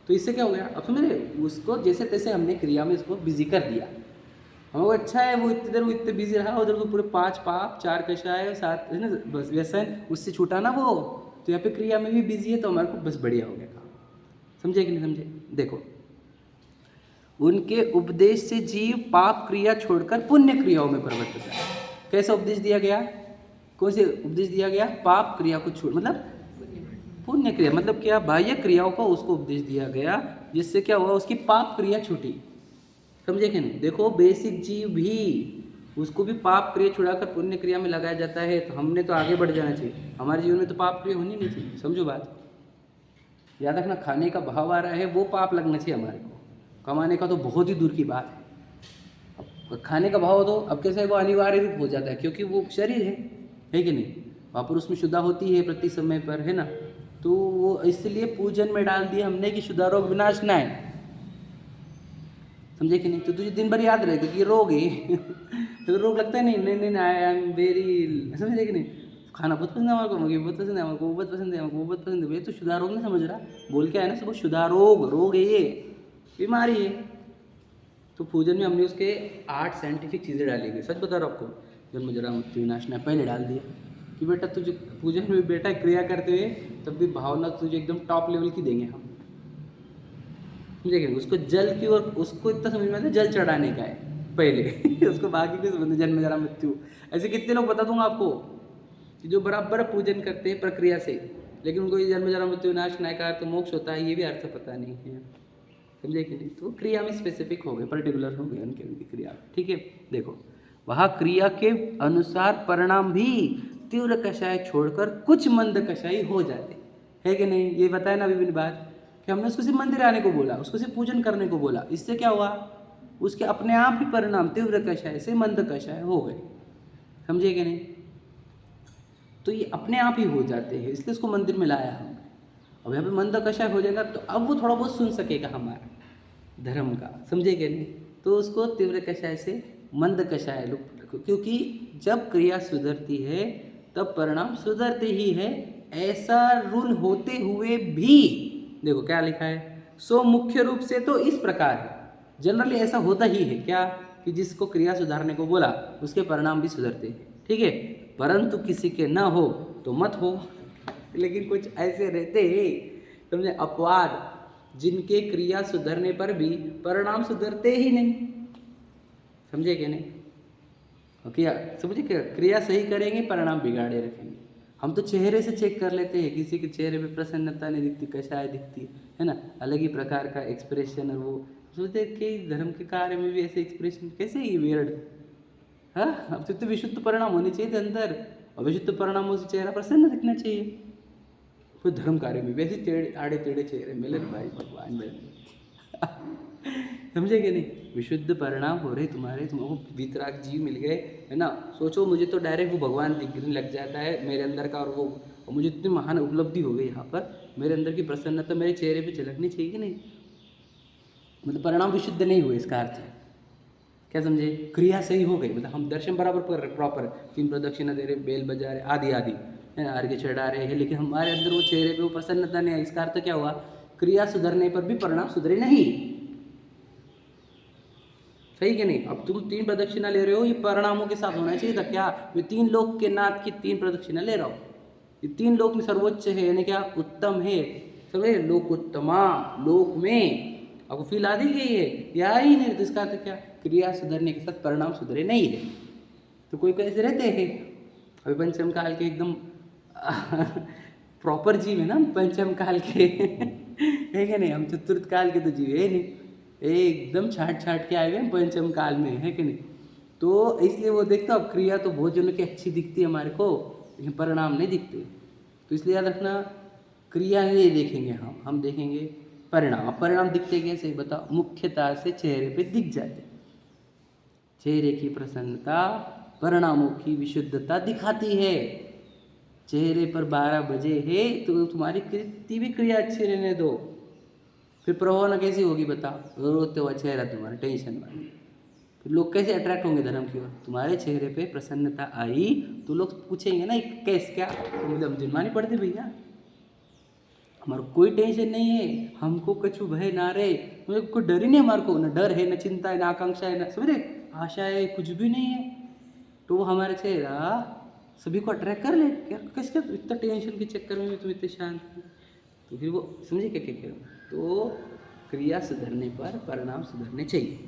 तो इससे क्या हो गया, अब समझ रहे? उसको जैसे तैसे हमने क्रिया में इसको बिजी कर दिया। हमको अच्छा है वो इतनी देर वो इतने बिजी रहा, उधर तो पूरे 5 पाप 4 कषाय 7 है ना, बस व्यसन उससे छूटा ना वो, तो यहाँ पे क्रिया में भी बिजी है, तो हमारे को बस बढ़िया हो गया काम। समझे कि नहीं समझे? देखो, उनके उपदेश से जीव पाप क्रिया छोड़कर पुण्य क्रियाओं में परिवर्तित है। कैसा उपदेश दिया गया? कौन से उपदेश दिया गया? पाप क्रिया को छोड़, मतलब पुण्य क्रिया, मतलब क्या? बाह्य क्रियाओं का उसको उपदेश दिया गया, जिससे क्या हुआ, उसकी पाप क्रिया छूटी। समझे कि नहीं? देखो, बेसिक जीव भी, उसको भी पाप क्रिया छुड़ाकर पुण्य क्रिया में लगाया जाता है, तो हमने तो आगे बढ़ जाना चाहिए। हमारे जीवन में तो पाप क्रिया होनी नहीं चाहिए, समझो बात। याद रखना, खाने का भाव आ रहा है वो पाप लगना चाहिए हमारे को, कमाने का तो बहुत ही दूर की बात है। अब खाने का भाव तो अब कैसे वो अनिवार्य रूप हो जाता है, क्योंकि वो शरीर है कि नहीं? वहाँ पर उसमें शुद्धा होती है प्रति समय पर, है ना? तो वो इसलिए पूजन में डाल दिया हमने कि शुद्धा रोग विनाश न है, समझे कि नहीं? तो तुझे दिन भर याद रहेगा कि रोग है तो रोग लगता है नहीं, नहीं नहीं आई एम वेरी, समझे कि नहीं? खाना बहुत पसंद है हमारे को, मुझे बहुत पसंद है, हमारे को बहुत पसंद है, हमारे को बहुत पसंद है, भाई तो शुद्धा रोग नहीं समझ रहा, बोल के आया ना सबको, शुद्धा रोग है, ये बीमारी है। तो पूजन में हमने उसके 8 साइंटिफिक चीज़ें डाली गई, सच बता रहा हूँ आपको। जन्म जरा मृत्यु विनाश ने पहले डाल दिया कि बेटा तुझे पूजन में बेटा क्रिया करते हुए तब भी भावना तुझे एकदम टॉप लेवल की देंगे हम, समझे कि नहीं? उसको जल की ओर, उसको इतना समझ में आता है जल चढ़ाने का है पहले उसको बाकी कुछ समझ, जन्म जरा मृत्यु, ऐसे कितने लोग बता दूंगा आपको कि जो बराबर पूजन करते हैं प्रक्रिया से, लेकिन उनको ये जन्म जरा मृत्यु विनाश न्याय का अर्थ मोक्ष होता है ये भी अर्थ पता नहीं है, समझे कि नहीं? तो क्रिया में स्पेसिफिक हो गए, पर्टिकुलर हो गए उनके क्रिया, ठीक है? देखो, वहाँ क्रिया के अनुसार परिणाम भी तीव्र कषाय छोड़कर कुछ मंद कषाय हो जाते है कि नहीं? ये बताया ना अभी भी बात कि हमने उसको सिर्फ मंदिर आने को बोला, उसको सिर्फ पूजन करने को बोला, इससे क्या हुआ, उसके अपने आप ही परिणाम तीव्र कषाय से मंद कषाय हो गए, समझे कि नहीं? तो ये अपने आप ही हो जाते हैं, इसलिए उसको मंदिर में लाया हमने। अब यहाँ पे मंद कषाय हो जाएगा तो अब वो थोड़ा बहुत सुन सकेगा हमारा धर्म का, समझे कि नहीं? तो उसको तीव्र कषाय से मंद कषाय रखो, क्योंकि जब क्रिया सुधरती है तब परिणाम सुधरते ही है, ऐसा रूल होते हुए भी देखो क्या लिखा है, सो मुख्य रूप से तो इस प्रकार है, जनरली ऐसा होता ही है क्या, कि जिसको क्रिया सुधारने को बोला उसके परिणाम भी सुधरते हैं, ठीक है? परंतु किसी के न हो तो मत हो लेकिन कुछ ऐसे रहते हैं, समझे, अपवाद, जिनके क्रिया सुधरने पर भी परिणाम सुधरते ही नहीं, समझे क्या नहीं? क्रिया समझे, क्रिया सही करेंगे परिणाम बिगाड़े रखेंगे। हम तो चेहरे से चेक कर लेते हैं, किसी के चेहरे में प्रसन्नता नहीं दिखती, कषाय दिखती है ना, अलग ही प्रकार का एक्सप्रेशन, और वो सोचते कि धर्म के कार्य में भी ऐसे एक्सप्रेशन कैसे, ये वियर्ड, हाँ? अब तो विशुद्ध परिणाम होने चाहिए थे अंदर, और विशुद्ध परिणामों से चेहरा प्रसन्न दिखना चाहिए, कोई धर्म कार्य में भी ऐसे टेढ़े आड़े टेढ़े चेहरे मिले भाई, भगवान मेरे समझे कि नहीं? विशुद्ध परिणाम हो रहे तुम्हारे, तुमको वितराग जीव मिल गए, है ना? सोचो, मुझे तो डायरेक्ट वो भगवान दिखने लग जाता है मेरे अंदर का, और मुझे इतनी महान उपलब्धि हो गई यहाँ पर, मेरे अंदर की प्रसन्नता मेरे चेहरे पे झलकनी चाहिए कि नहीं? मतलब परिणाम विशुद्ध नहीं हुए, इसका अर्थ है क्या, समझे? क्रिया सही हो गई, मतलब हम दर्शन बराबर कर रहे, प्रॉपर 3 प्रदक्षिणा दे रहे, बेल बजा रहे, आदि आदि, है ना, अर्घ्य चढ़ा रहे हैं, लेकिन हमारे अंदर वो चेहरे पे वो प्रसन्नता नहीं है, इसका अर्थ क्या हुआ, क्रिया सुधरने पर भी परिणाम सुधरे नहीं, सही कि नहीं? अब तुम 3 प्रदक्षिणा ले रहे हो, ये परिणामों के साथ होना चाहिए था क्या, मैं 3 लोक के नाथ की 3 प्रदक्षिणा ले रहा हूँ, ये 3 लोक में सर्वोच्च है, यानी क्या, उत्तम है, समझे, लोकोत्तमा, लोक में आपको फील आ दी गई है, या ही नहीं, तो इसका अर्थ क्या, क्रिया सुधरने के साथ परिणाम सुधरे नहीं है। तो कोई ऐसे रहते हैं, अभी पंचम काल के एकदम प्रॉपर जीव है ना, पंचम काल के है कि नहीं? हम चतुर्थ काल के तो जीव है नहीं, एकदम छाट छाट के आए हुए हैं पंचम काल में, है कि नहीं? तो इसलिए वो देखता अब क्रिया तो बहुत जनों की अच्छी दिखती है हमारे को, लेकिन परिणाम नहीं दिखते। तो इसलिए याद रखना, क्रिया नहीं देखेंगे हम देखेंगे परिणाम। अब परिणाम दिखते कैसे बताओ? मुख्यतः से चेहरे पे दिख जाते। चेहरे की प्रसन्नता परिणामों की विशुद्धता दिखाती है। चेहरे पर 12 बजे है तो तुम्हारी कितनी भी क्रिया अच्छी रहने दो, फिर प्रभावना कैसी होगी बताओ? रोते हुआ चेहरा तुम्हारा, टेंशन वाला। फिर लोग कैसे अट्रैक्ट होंगे धर्म की ओर? तुम्हारे चेहरे पे प्रसन्नता आई तो लोग पूछेंगे ना कैसे क्या तो मतलब जिनमानी पड़ती भैया, हमारे कोई टेंशन नहीं है, हमको कछु भय ना रे, मुझे कोई डर ही नहीं, हमारे को ना डर है, ना चिंता है, ना आकांक्षा है, ना समझे आशा है, कुछ भी नहीं है। तो वो हमारा चेहरा सभी को अट्रैक्ट कर ले। क्या कैसे क्या इतना टेंशन के चक्कर में भी तुम इतने शांत हो? तो फिर वो समझे क्या क्या कह रहा हूँ? तो क्रिया सुधरने पर परिणाम सुधरने चाहिए।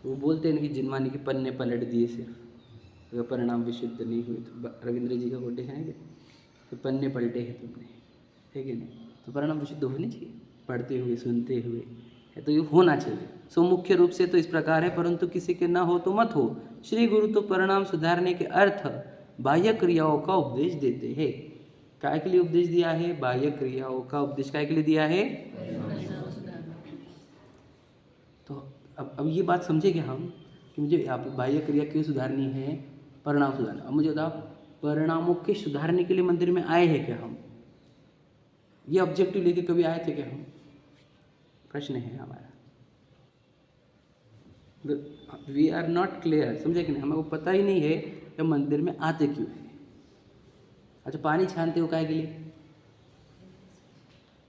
वो बोलते हैं कि जिनमानी के पन्ने पलट दिए सिर्फ, अगर परिणाम विशुद्ध नहीं हुए तो रविंद्र जी का कोटेशन है क्या? तो पन्ने पलटे हैं तुमने, है कि नहीं? तो परिणाम विशुद्ध होने चाहिए, पढ़ते हुए सुनते हुए है तो ये होना चाहिए। सो मुख्य रूप से तो इस प्रकार है, परंतु किसी के ना हो तो मत हो। श्री गुरु तो परिणाम सुधारने के अर्थ बाह्य क्रियाओं का उपदेश देते हैं। काय के लिए उपदेश दिया है? बाह्य क्रियाओं का उपदेश काय के लिए दिया है? तो अब ये बात समझे क्या हम कि मुझे आप बाह्य क्रिया क्यों सुधारनी है? परिणाम सुधारना। अब मुझे बताओ, परिणामों के सुधारने के लिए मंदिर में आए हैं क्या हम? ये ऑब्जेक्टिव लेके कभी आए थे क्या हम? प्रश्न है हमारा। वी आर नॉट क्लियर, समझे कि नहीं? हमें को पता ही नहीं है कि मंदिर में आते क्यों है। अच्छा, पानी छानते हो काय के लिए?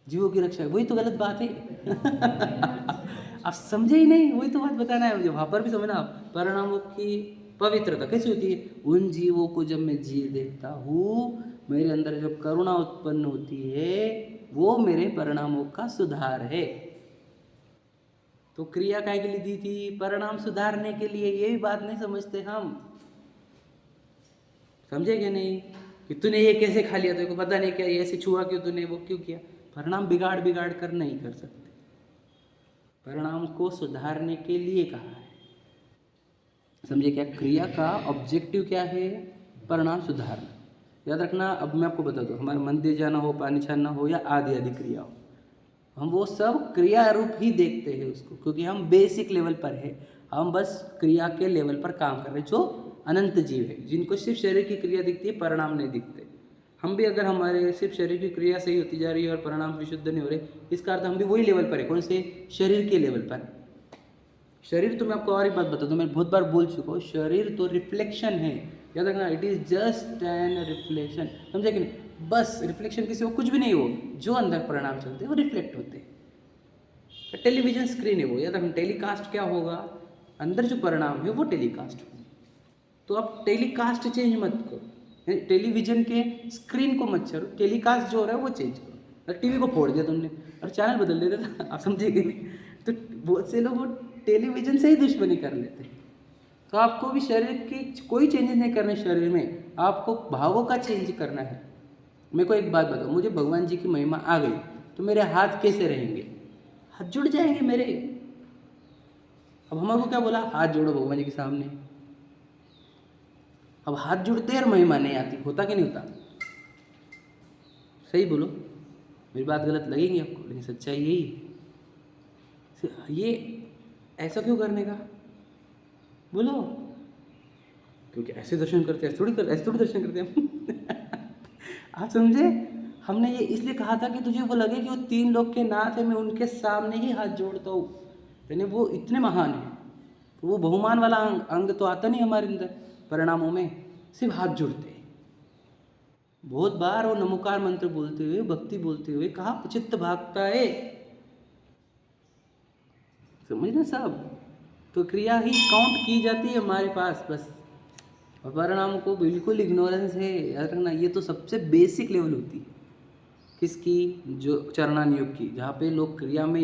जीवों की रक्षा, वही तो गलत बात है। आप समझे ही नहीं, वही तो बात बताना है मुझे। वहाँ पर भी समझना आप, परिणामों की पवित्रता कैसी होती है? उन जीवों को जब मैं जीव देखता हूँ, मेरे अंदर जब करुणा उत्पन्न होती है, वो मेरे परिणामों का सुधार है। तो क्रिया काय के लिए दी थी? परिणाम सुधारने के लिए। ये भी बात नहीं समझते हम, समझे क्या नहीं? कि तूने ये कैसे खा लिया, तेरे को पता नहीं क्या, ये ऐसे छुआ क्यों तूने, वो क्यों किया? परिणाम बिगाड़ बिगाड़ कर नहीं कर सकते, परिणाम को सुधारने के लिए कहा है। समझे क्या? क्रिया का ऑब्जेक्टिव क्या है? परिणाम सुधारना। याद रखना। अब मैं आपको बता दूँ, हमारे मंदिर जाना हो, पानी छानना हो या आदि आदि क्रिया हो, हम वो सब क्रिया रूप ही देखते हैं उसको, क्योंकि हम बेसिक लेवल पर है। हम बस क्रिया के लेवल पर काम कर रहे हैं। जो अनंत जीव है, जिनको सिर्फ शरीर की क्रिया दिखती है, परिणाम नहीं दिखते। हम भी अगर हमारे सिर्फ शरीर की क्रिया सही होती जा रही है और परिणाम विशुद्ध नहीं हो रहे, इसका अर्थ हम भी वही लेवल पर है। कौन से? शरीर के लेवल पर। शरीर तो मैं आपको और एक बात बता दूँ, मैं बहुत बार बोल चुका हूँ, शरीर तो रिफ्लेक्शन है। याद रखना, it is just an reflection. समझे कि नहीं? बस रिफ्लेक्शन किसी को कुछ भी नहीं हो, जो अंदर परिणाम चलते हैं वो रिफ्लेक्ट होते हैं। टेलीविजन स्क्रीन है वो, याद रखना। टेलीकास्ट क्या होगा? अंदर जो परिणाम है वो टेलीकास्ट होगा। तो आप टेलीकास्ट चेंज मत करो, टेलीविजन के स्क्रीन को मत छोड़ो, टेलीकास्ट जो हो रहा है वो चेंज करो। अगर टीवी को फोड़ दिया तुमने और चैनल बदल देते ना, आप समझेंगे नहीं। तो बहुत से लोग वो टेलीविजन से ही दुश्मनी कर लेते हैं। तो आपको भी शरीर की कोई चेंजेस नहीं करने, शरीर में आपको भावों का चेंज करना है। मेरे को एक बात बताओ, मुझे भगवान जी की महिमा आ गई तो मेरे हाथ कैसे रहेंगे? हाथ जुड़ जाएंगे मेरे। अब हमारे को क्या बोला? हाथ जोड़ो भगवान जी के सामने। अब हाथ जुड़ते और महिमा नहीं आती, होता कि नहीं होता? सही बोलो, मेरी बात गलत लगेगी आपको, लेकिन सच्चाई यही है। ये ऐसा क्यों करने का बोलो? क्योंकि ऐसे दर्शन करते हैं, ऐसे थोड़ी दर्शन करते हैं। आप समझे? हमने ये इसलिए कहा था कि तुझे वो लगे कि वो 3 लोग के नाथ है, मैं उनके सामने ही हाथ जोड़ता हूँ, यानी वो इतने महान हैं। तो वो बहुमान वाला अंग तो आता नहीं हमारे अंदर परिणामों में, सिर्फ हाथ जुड़ते हैं। बहुत बार वो नमोकार मंत्र बोलते हुए, भक्ति बोलते हुए कहा चित्त भागता है, समझ ना साहब? तो क्रिया ही काउंट की जाती है हमारे पास बस, और परिणाम को बिल्कुल इग्नोरेंस है। याद रखना, ये तो सबसे बेसिक लेवल होती है। किसकी? जो चरणान योग की, जहाँ पे लोग क्रिया में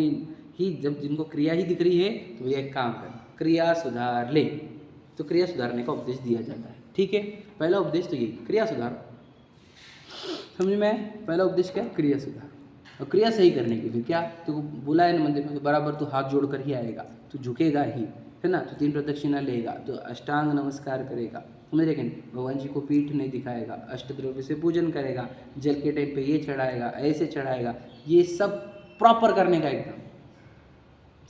ही, जब जिनको क्रिया ही दिख रही है तो ये एक काम कर, क्रिया सुधार ले। तो क्रिया सुधारने का उपदेश दिया जाता है। ठीक है, पहला उपदेश तो ये क्रिया सुधार, समझ में? पहला उपदेश क्या? क्रिया सुधार। और क्रिया सही करने की फिर क्या? तो बोला है ना मंदिर में, तो बराबर तो हाथ जोड़ कर ही आएगा, तो झुकेगा ही। है ना, तो 3 प्रदक्षिणा लेगा, तो अष्टांग नमस्कार करेगा, समझ रहे कि नहीं, भगवान जी को पीठ नहीं दिखाएगा, अष्टद्रव्य से पूजन करेगा, जल के टाइम पे ये चढ़ाएगा, ऐसे चढ़ाएगा, ये सब प्रॉपर करने का एकदम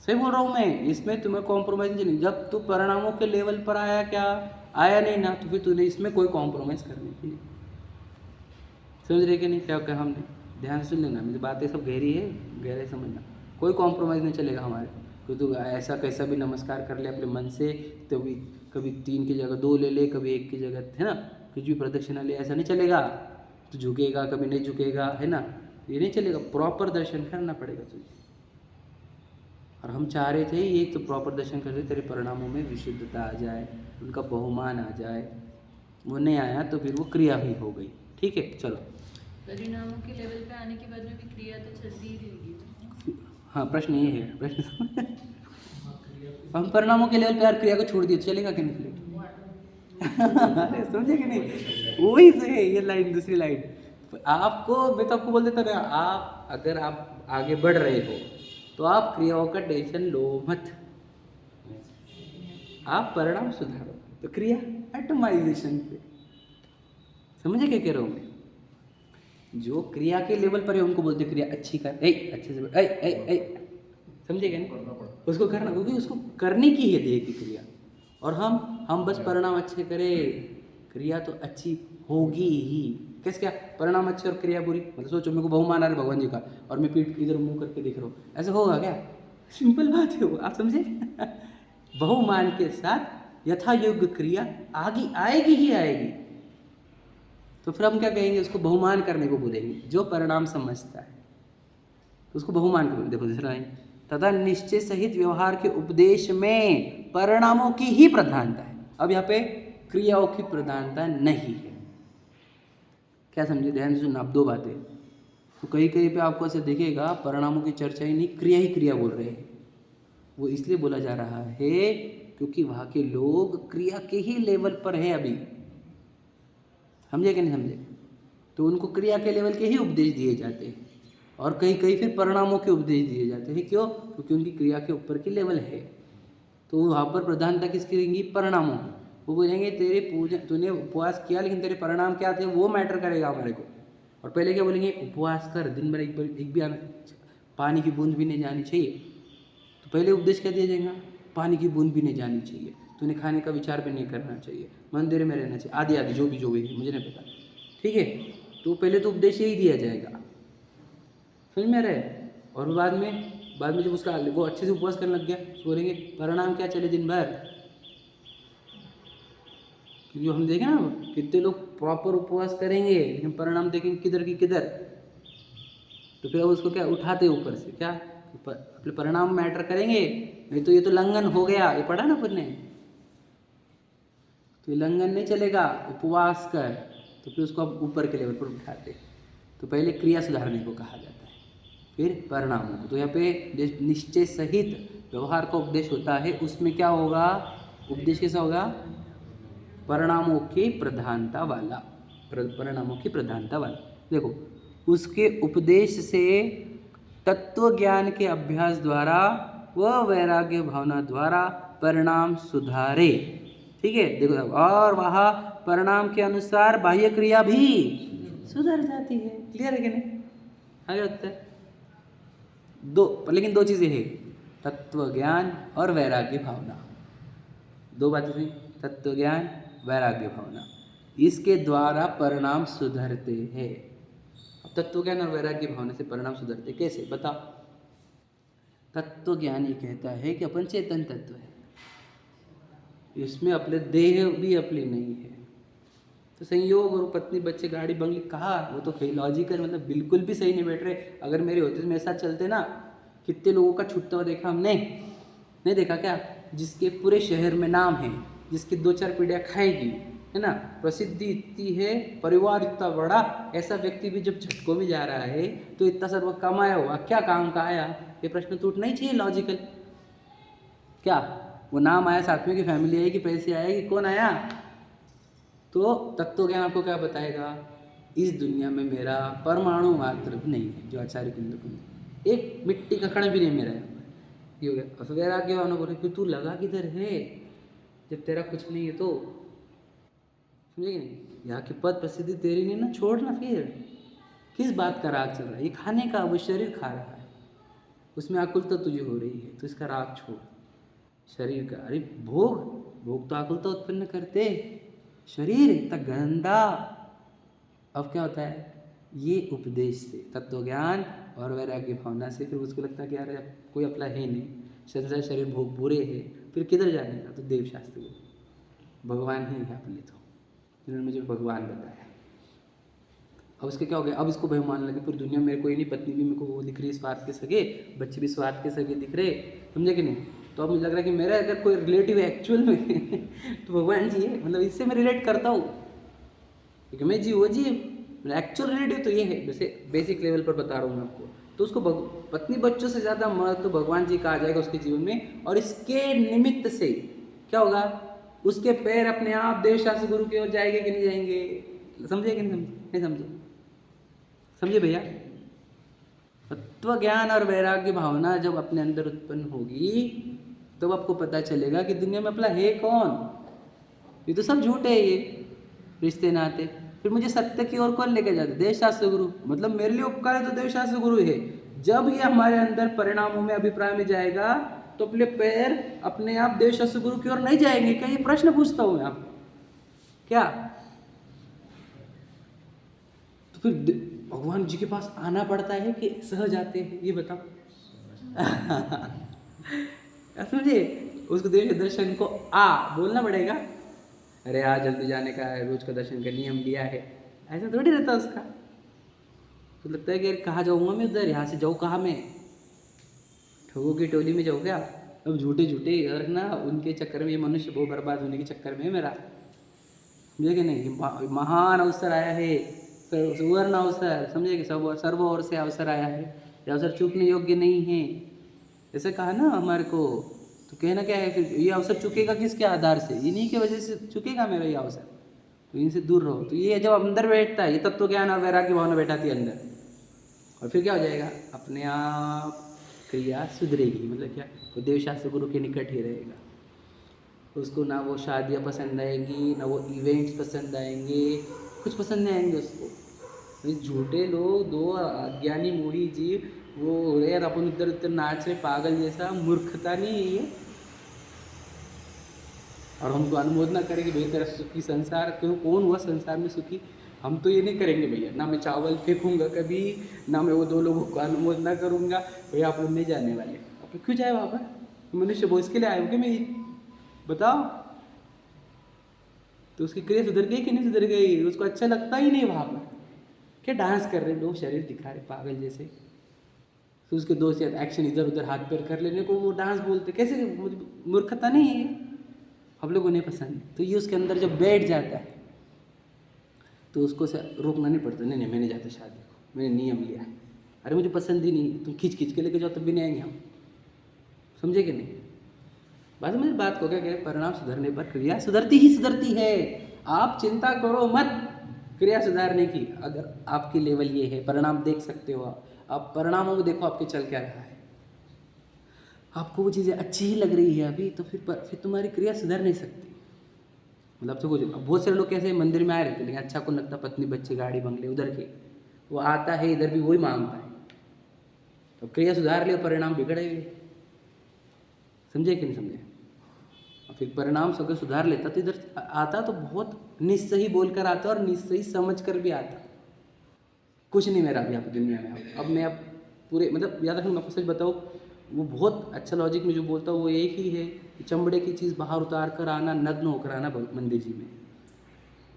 सही बोल रहा हूँ मैं, इसमें तुम्हें कॉम्प्रोमाइज़ नहीं। जब तू परिणामों के लेवल पर आया क्या आया नहीं ना, तो फिर तूने इसमें कोई कॉम्प्रोमाइज़ करने की नहीं। समझ रहे कि नहीं क्या क्या हमने, ध्यान सुन लेना, मेरी बातें सब गहरी है, गहरे समझना, कोई कॉम्प्रोमाइज़ नहीं चलेगा हमारे। तो तू ऐसा कैसा भी नमस्कार कर ले अपने मन से, तो भी कभी 3 की जगह 2 ले ले, कभी 1 की जगह, है ना, कुछ भी प्रदक्षिणा ले, ऐसा नहीं चलेगा। तो झुकेगा कभी नहीं झुकेगा, है ना, ये नहीं चलेगा, प्रॉपर दर्शन करना पड़ेगा तुझे। और हम चाह रहे थे ये तो प्रॉपर दर्शन करते तेरे परिणामों में विशुद्धता आ जाए, उनका बहुमान आ जाए, वो नहीं आया तो फिर वो क्रिया ही हो गई। ठीक है, चलो। परिणामों के लेवल पे आने के बाद में भी क्रिया तो चलती ही रहेगी। हाँ, प्रश्न ये है, प्रश्न हम परिणामों के लेवल पे यार क्रिया को छोड़ दिए, चलेगा कि नहीं चलेगा? अरे समझे कि नहीं, वही से है ये लाइन, दूसरी लाइन आपको, मैं तो आपको बोल देता ना, आप अगर आप आगे बढ़ रहे हो तो आप क्रियाओं का टेंशन लो मत, आप परिणाम सुधारो, तो क्रिया ऑटोमाइजेशन पे। समझे क्या कह रहा हूँ मैं? जो क्रिया के लेवल पर है उनको बोलते क्रिया अच्छी कर, अच्छे से समझे क्या नहीं, उसको करना, क्योंकि उसको करने की है देह की क्रिया। और हम बस परिणाम अच्छे करें, क्रिया तो अच्छी होगी ही। कैसे क्या परिणाम अच्छे और क्रिया बुरी, मतलब सोचो मेरे को बहुमान आ रहा है भगवान जी का और मैं पीठ इधर मुंह करके देख रहा हूँ, ऐसा होगा क्या? सिंपल बात है वो, आप समझे? बहुमान के साथ यथा योग्य क्रिया आगे आएगी ही आएगी। तो फिर हम क्या कहेंगे, उसको बहुमान करने को बोलेंगे। जो परिणाम समझता है तो उसको बहुमान को बोलेंगे। देखो दूसरा लाइन, तथा निश्चय सहित व्यवहार के उपदेश में परिणामों की ही प्रधानता है। अब यहाँ पे क्रियाओं की प्रधानता नहीं है। क्या समझे, ध्यान से सुनना। अब 2 बातें, तो कहीं कहीं पे आपको ऐसे दिखेगा परिणामों की चर्चा ही नहीं, क्रिया ही क्रिया बोल रहे हैं। वो इसलिए बोला जा रहा है क्योंकि वहाँ के लोग क्रिया के ही लेवल पर है अभी, समझे कि नहीं समझे? तो उनको क्रिया के लेवल के ही उपदेश दिए जाते हैं और कहीं कहीं फिर परिणामों के उपदेश दिए जाते हैं। क्यों? क्योंकि उनकी क्रिया के ऊपर की लेवल है। तो वहाँ पर प्रधानता किसकी रहेंगी? परिणामों की। वो बोलेंगे तेरे पूजन, तूने उपवास किया लेकिन तेरे परिणाम क्या थे वो मैटर करेगा हमारे को। और पहले क्या बोलेंगे, उपवास कर, दिन भर एक भी पानी की बूंद भी नहीं जानी चाहिए। तो पहले उपदेश क्या दिया जाएगा, पानी की बूंद भी नहीं जानी चाहिए, तूने खाने का विचार भी नहीं करना चाहिए, मंदिर में रहना चाहिए, आदि आदि जो भी मुझे नहीं पता। ठीक है, तो पहले तो उपदेश यही दिया जाएगा, समझ में रहे। और बाद में जब उसका वो अच्छे से उपवास करने लग गया तो बोलेंगे परिणाम क्या चले दिन भर। क्योंकि हम देखें ना कितने लोग प्रॉपर उपवास करेंगे लेकिन परिणाम देखेंगे किधर की किधर। तो फिर उसको क्या उठाते ऊपर से, क्या अपने परिणाम मैटर करेंगे, नहीं तो ये तो लंघन हो गया, ये पढ़ा ना अपन ने। तो ये लंघन नहीं चलेगा, उपवास कर, तो फिर उसको आप ऊपर के लेवल पर उठाते। तो पहले क्रिया सुधारने को कहा जाता है, फिर परिणामों को। तो यहाँ पे निश्चय सहित व्यवहार का उपदेश होता है, उसमें क्या होगा, उपदेश कैसा होगा, परिणामों की प्रधानता वाला, परिणामों की प्रधानता वाला। देखो उसके उपदेश से तत्व ज्ञान के अभ्यास द्वारा व वैराग्य भावना द्वारा परिणाम सुधारे। ठीक है, देखो और वहाँ परिणाम के अनुसार बाह्य क्रिया भी सुधर जाती है। क्लियर है कि नहीं? आगे होता है लेकिन 2 चीज़ें हैं, तत्व ज्ञान और वैराग्य भावना। 2 बातें थी, तत्व ज्ञान वैराग्य भावना, इसके द्वारा परिणाम सुधरते हैं। अब तत्व ज्ञान और वैराग्य भावना से परिणाम सुधरते कैसे, बताओ? तत्व ज्ञान ये कहता है कि अपन चेतन तत्व है, इसमें अपने देह भी अपनी नहीं है। तो संयोग और पत्नी बच्चे गाड़ी बंगली कहा, वो तो लॉजिकल, मतलब बिल्कुल भी सही नहीं बैठ रहे। अगर मेरे होते तो मेरे साथ चलते ना, कितने लोगों का छूटता हुआ देखा हमने, नहीं देखा क्या? जिसके पूरे शहर में नाम है, जिसकी 2-4 पीढ़ियाँ खाएगी, है ना, प्रसिद्धि इतनी है, परिवार इतना बड़ा, ऐसा व्यक्ति भी जब झटकों में जा रहा है तो इतना सर्व कमाया हुआ क्या काम का आया? ये प्रश्न तो उठना ही चाहिए लॉजिकल। क्या वो नाम आया, साथ में की फैमिली आई, कि पैसे आए, कि कौन आया? तो तत्व ज्ञान आपको क्या बताएगा, इस दुनिया में मेरा परमाणु मात्र भी नहीं है, जो आचार्य कुंद, एक मिट्टी का कण भी नहीं मेरा है। ये हो गया। और फिर वैराग्य भावना बोले कि तू लगा किधर है जब तेरा कुछ नहीं है तो, समझे कि नहीं? यहाँ की पद प्रसिद्धि तेरी नहीं ना, छोड़ ना, फिर किस बात का राग चल रहा है? ये खाने का, वो शरीर खा रहा है, उसमें आकुलता तुझे हो रही है, तो इसका राग छोड़ शरीर का। अरे भोग तो आकुलता उत्पन्न करते, शरीर इतना गंदा। अब क्या होता है, ये उपदेश से, तत्व ज्ञान और वैराग्य भावना से फिर उसको लगता है कि यार कोई अपना है नहीं, संसार शरीर भोग बुरे है, फिर किधर जाने का? तो देव शास्त्र को भगवान ही है अपने, तो जिन्होंने मुझे भगवान बताया। अब उसके क्या हो गया, अब इसको भय मानने लगे पूरी दुनिया मेरे कोई नहीं, पत्नी भी मेरे को वो दिख रही है स्वार्थ के सगे, बच्चे भी स्वार्थ के सगे दिख रहे, समझे कि नहीं? तो अब मुझे लग रहा है कि मेरा अगर कोई रिलेटिव है एक्चुअल में तो भगवान जी है, मतलब इससे मैं रिलेट करता हूँ, क्योंकि मैं जी वो जी एक्चुअल रिलेटिव तो ये है, जैसे बेसिक लेवल पर बता रहा हूँ मैं आपको। तो उसको पत्नी बच्चों से ज़्यादा महत्व तो भगवान जी का आ जाएगा उसके जीवन में, और इसके निमित्त से क्या होगा, उसके पैर अपने आप देव शास्त्र गुरु की ओर जाएंगे कि नहीं जाएंगे? समझे कि नहीं समझे? समझे भैया? तत्व ज्ञान और वैराग्य भावना जब अपने अंदर उत्पन्न होगी तब आपको पता चलेगा कि दुनिया में अपना है कौन, ये तो सब झूठ है, ये रिश्ते नाते। फिर मुझे सत्य की ओर कौन लेके जाते? देव शास्त्र गुरु। मतलब मेरे लिए उपकार है तो देव शास्त्र गुरु है। जब ये हमारे अंदर परिणामों में, अभिप्राय में जाएगा तो अपने पैर अपने आप देव शास्त्र गुरु की ओर नहीं जाएंगे क्या? ये प्रश्न पूछता हूं मैं आपको, क्या? तो फिर भगवान जी के पास आना पड़ता है कि सहज आते हैं, ये बताओ। समझे? उसको देव दर्शन को बोलना पड़ेगा, अरे आज जल्दी जाने का है, रोज का दर्शन का नियम लिया है, ऐसा थोड़ी रहता उसका। तो लगता है कि यार कहाँ जाऊँगा मैं, उधर यहाँ से जाऊँ कहाँ मैं, ठगों की टोली में जाऊँ क्या? अब झूठे और ना उनके चक्कर में ये मनुष्य बहुत बर्बाद होने के चक्कर में है मेरा, समझे कि नहीं? महान अवसर आया है, सुवर्ण अवसर, समझे कि सब सर्व ओर से अवसर आया है, ये अवसर चूकने योग्य नहीं है, ऐसे कहा ना हमारे को। तो कहना क्या है फिर, ये अवसर चुकेगा किसके आधार से? इन्हीं के वजह से चुकेगा मेरा ये अवसर, तो इनसे दूर रहो। तो ये जब अंदर बैठता है, ये तत्व ज्ञान और वैराग्य भावना बैठाती है अंदर, और फिर क्या हो जाएगा, अपने आप क्रिया सुधरेगी। मतलब क्या, वो देव शास्त्र गुरु के निकट ही रहेगा, उसको ना वो शादियाँ पसंद आएंगी, ना वो इवेंट्स पसंद आएंगे, कुछ पसंद नहीं आएंगे उसको। ये झूठे लोग, दो अज्ञानी मूढ़ी जीव, वो यार अपन इधर उधर नाच रहे पागल जैसा, मूर्खता नहीं है ये? और हमको अनुमोदना करेंगे भाई तेरा सुखी संसार, क्यों? कौन हुआ संसार में सुखी? हम तो ये नहीं करेंगे भैया, ना मैं चावल फेंकूंगा कभी, ना मैं वो दो लोगों को अनुमोदना करूंगा। भैया आप लोग नहीं जाने वाले, आप क्यों जाए वहाँ पर? मनुष्य भोज के लिए आए होगे मैं, बताओ? तो उसकी क्रिया सुधर गई कि नहीं सुधर गई? उसको अच्छा लगता ही नहीं वहाँ पर, क्या डांस कर रहे लोग, शरीर दिखा रहे पागल जैसे। तो उसके दोस्त एक्शन इधर उधर हाथ पैर कर लेने को वो डांस बोलते, कैसे? मूर्खता नहीं है? हम लोगों ने पसंद। तो ये उसके अंदर जब बैठ जाता है तो उसको रोकना नहीं पड़ता, नहीं मैं नहीं जाता शादी को, मैंने नियम लिया है, अरे मुझे पसंद ही नहीं, तुम खींच के लेके जाओ तब भी नहीं आएंगे हम, समझे कि नहीं? बाद में बात को क्या कह रहे, परिणाम सुधरने पर क्रिया सुधरती ही सुधरती है। आप चिंता करो मत क्रिया सुधारने की। अगर आपकी लेवल ये है, परिणाम देख सकते हो आप परिणामों को देखो आपके चल क्या रहा है, आपको वो चीज़ें अच्छी ही लग रही है अभी, तो फिर तुम्हारी क्रिया सुधर नहीं सकती। मतलब तो कुछ बहुत सारे लोग कैसे मंदिर में आए रहते, लेकिन अच्छा को लगता, पत्नी बच्चे गाड़ी बंगले उधर के, वो आता है इधर भी वही मांगता है, तो क्रिया सुधार ले, परिणाम बिगड़ेंगे, समझे कि नहीं समझे? और फिर परिणाम सब सुधार लेता तो इधर आता तो बहुत निस्सही बोलकर आता और निस्सही समझ कर भी आता। कुछ नहीं मेरा अभी आप दुनिया में, अब मैं पूरे मतलब याद रखना, मैं आपको सच बताऊँ, वो बहुत अच्छा लॉजिक में जो बोलता हूँ वो एक ही है कि चमड़े की चीज़ बाहर उतार कर आना, नग्न होकर आना मंदिर जी में,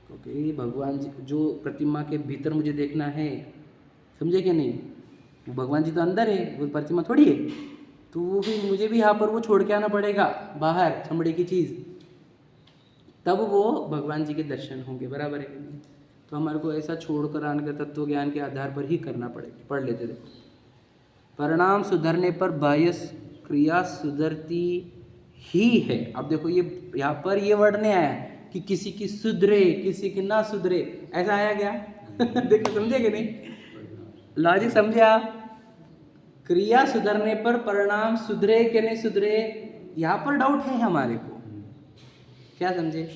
क्योंकि भगवान जी जो प्रतिमा के भीतर मुझे देखना है, समझे कि नहीं? वो भगवान जी तो अंदर है, वो प्रतिमा थोड़ी है, तो वो भी मुझे भी यहाँ पर वो छोड़ के आना पड़ेगा बाहर चमड़े की चीज़, तब वो भगवान जी के दर्शन होंगे, बराबर है कि नहीं? तो हमारे को ऐसा छोड़ कर आने का तत्व ज्ञान के आधार पर ही करना पड़ेगा। पढ़ लेते देखो, परिणाम सुधरने पर बाह्य क्रिया सुधरती ही है। अब देखो ये यहाँ पर ये वर्ड नहीं आया कि किसी की सुधरे किसी की ना सुधरे, ऐसा आया क्या? देखो समझे कि नहीं? लॉजिक समझे आप? क्रिया सुधरने पर परिणाम सुधरे कि नहीं सुधरे, यहाँ पर डाउट है हमारे को, क्या समझे।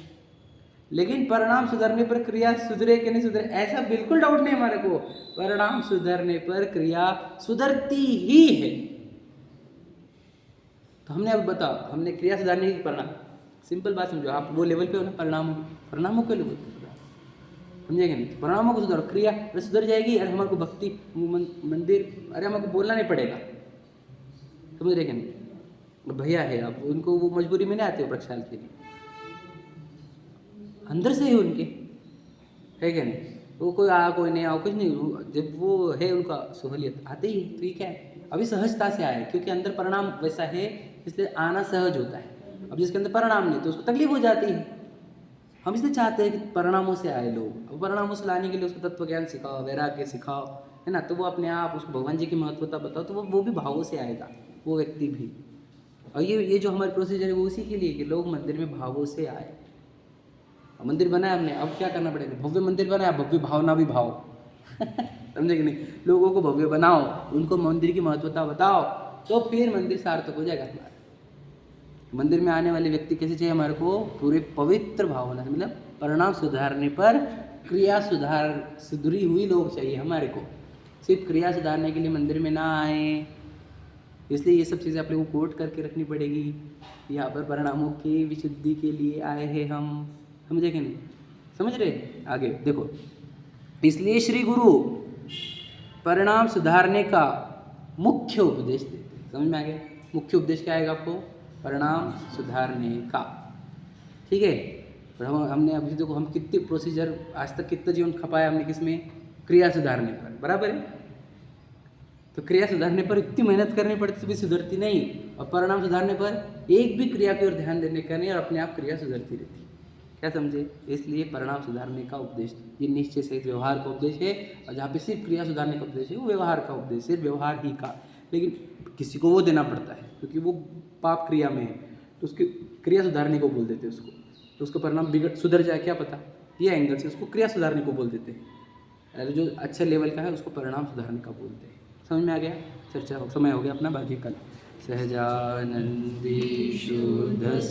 लेकिन परिणाम सुधरने पर क्रिया सुधरे कि नहीं सुधरे, ऐसा बिल्कुल डाउट नहीं हमारे को। परिणाम सुधरने पर क्रिया सुधरती ही है। तो हमने अब बताओ, हमने क्रिया सुधारने की परिणाम, सिंपल बात समझो, आप वो लेवल पे हो ना, परिणामों के लेवल पे समझेंगे नहीं। तो परिणामों को सुधारो, क्रिया अरे सुधर जाएगी। अरे हमारे को भक्ति मंदिर, अरे हमारे को बोलना नहीं पड़ेगा, समझ रहे कि नहीं। भैया है, अब उनको वो मजबूरी में नहीं आते हो प्रक्षाल के लिए, अंदर से ही उनके है क्या नहीं। वो कोई आ कोई नहीं आओ कुछ नहीं, जब वो है उनका सहूलियत आते ही है। तो ये क्या है, अभी सहजता से आए, क्योंकि अंदर परिणाम वैसा है, इसलिए आना सहज होता है। अब जिसके अंदर परिणाम नहीं तो उसको तकलीफ हो जाती है। हम इसलिए चाहते हैं कि परिणामों से आए लोग। अब परिणामों से लाने के लिए उसको तत्व ज्ञान सिखाओ, वैराग्य सिखाओ, है ना। तो वो अपने आप उसको भगवान जी की महत्वता बताओ, तो वो भी भावों से आएगा, वो व्यक्ति भी। और ये जो हमारे प्रोसीजर है वो उसी के लिए कि लोग मंदिर में भावों से आए। मंदिर बनाया हमने, अब क्या करना पड़ेगा, भव्य मंदिर बनाया, भव्य भावना भी भाव समझे कि नहीं। लोगों को भव्य बनाओ, उनको मंदिर की महत्वता बताओ, तो फिर मंदिर सार्थक हो जाएगा हमारा। मंदिर में आने वाले व्यक्ति कैसे चाहिए हमारे को, पूरे पवित्र भावना से, मतलब परिणाम सुधारने पर क्रिया सुधरी हुई लोग चाहिए हमारे को। सिर्फ क्रिया सुधारने के लिए मंदिर में ना आए, इसलिए ये सब चीज़ें आप लोगों को कोट करके रखनी पड़ेगी। यहाँ पर परिणामों की विशुद्धि के लिए आए हैं हम, समझे कि नहीं, समझ रहे। आगे देखो, इसलिए श्री गुरु परिणाम सुधारने का मुख्य उपदेश देते। समझ में आ गया, मुख्य उपदेश क्या आएगा आपको, परिणाम सुधारने का, ठीक है। और हमने अभी देखो, हम कितने प्रोसीजर आज तक कितना जीवन खपाया हमने किसमें, क्रिया सुधारने पर, बराबर है। तो क्रिया सुधारने पर इतनी मेहनत करनी पड़ती तो भी सुधरती नहीं, और परिणाम सुधारने पर एक भी क्रिया की ओर ध्यान देने का नहीं, और अपने आप क्रिया सुधरती रहती। क्या समझे। इसलिए परिणाम सुधारने का उपदेश ये निश्चय सहित व्यवहार का उपदेश है, और जहाँ पे सिर्फ क्रिया सुधारने का उपदेश है वो व्यवहार का उपदेश, सिर्फ व्यवहार ही का। लेकिन किसी को वो देना पड़ता है क्योंकि वो पाप क्रिया में है, तो उसकी क्रिया सुधारने को बोल देते हैं उसको, तो उसका परिणाम सुधर जाए क्या पता, ये एंगल से उसको क्रिया सुधारने को बोल देते हैं। अरे जो अच्छे लेवल का है उसको परिणाम सुधारने का बोलते हैं। समझ में आ गया। चर्चा समय हो गया अपना, बाकी कल सहजानंदी शुद्ध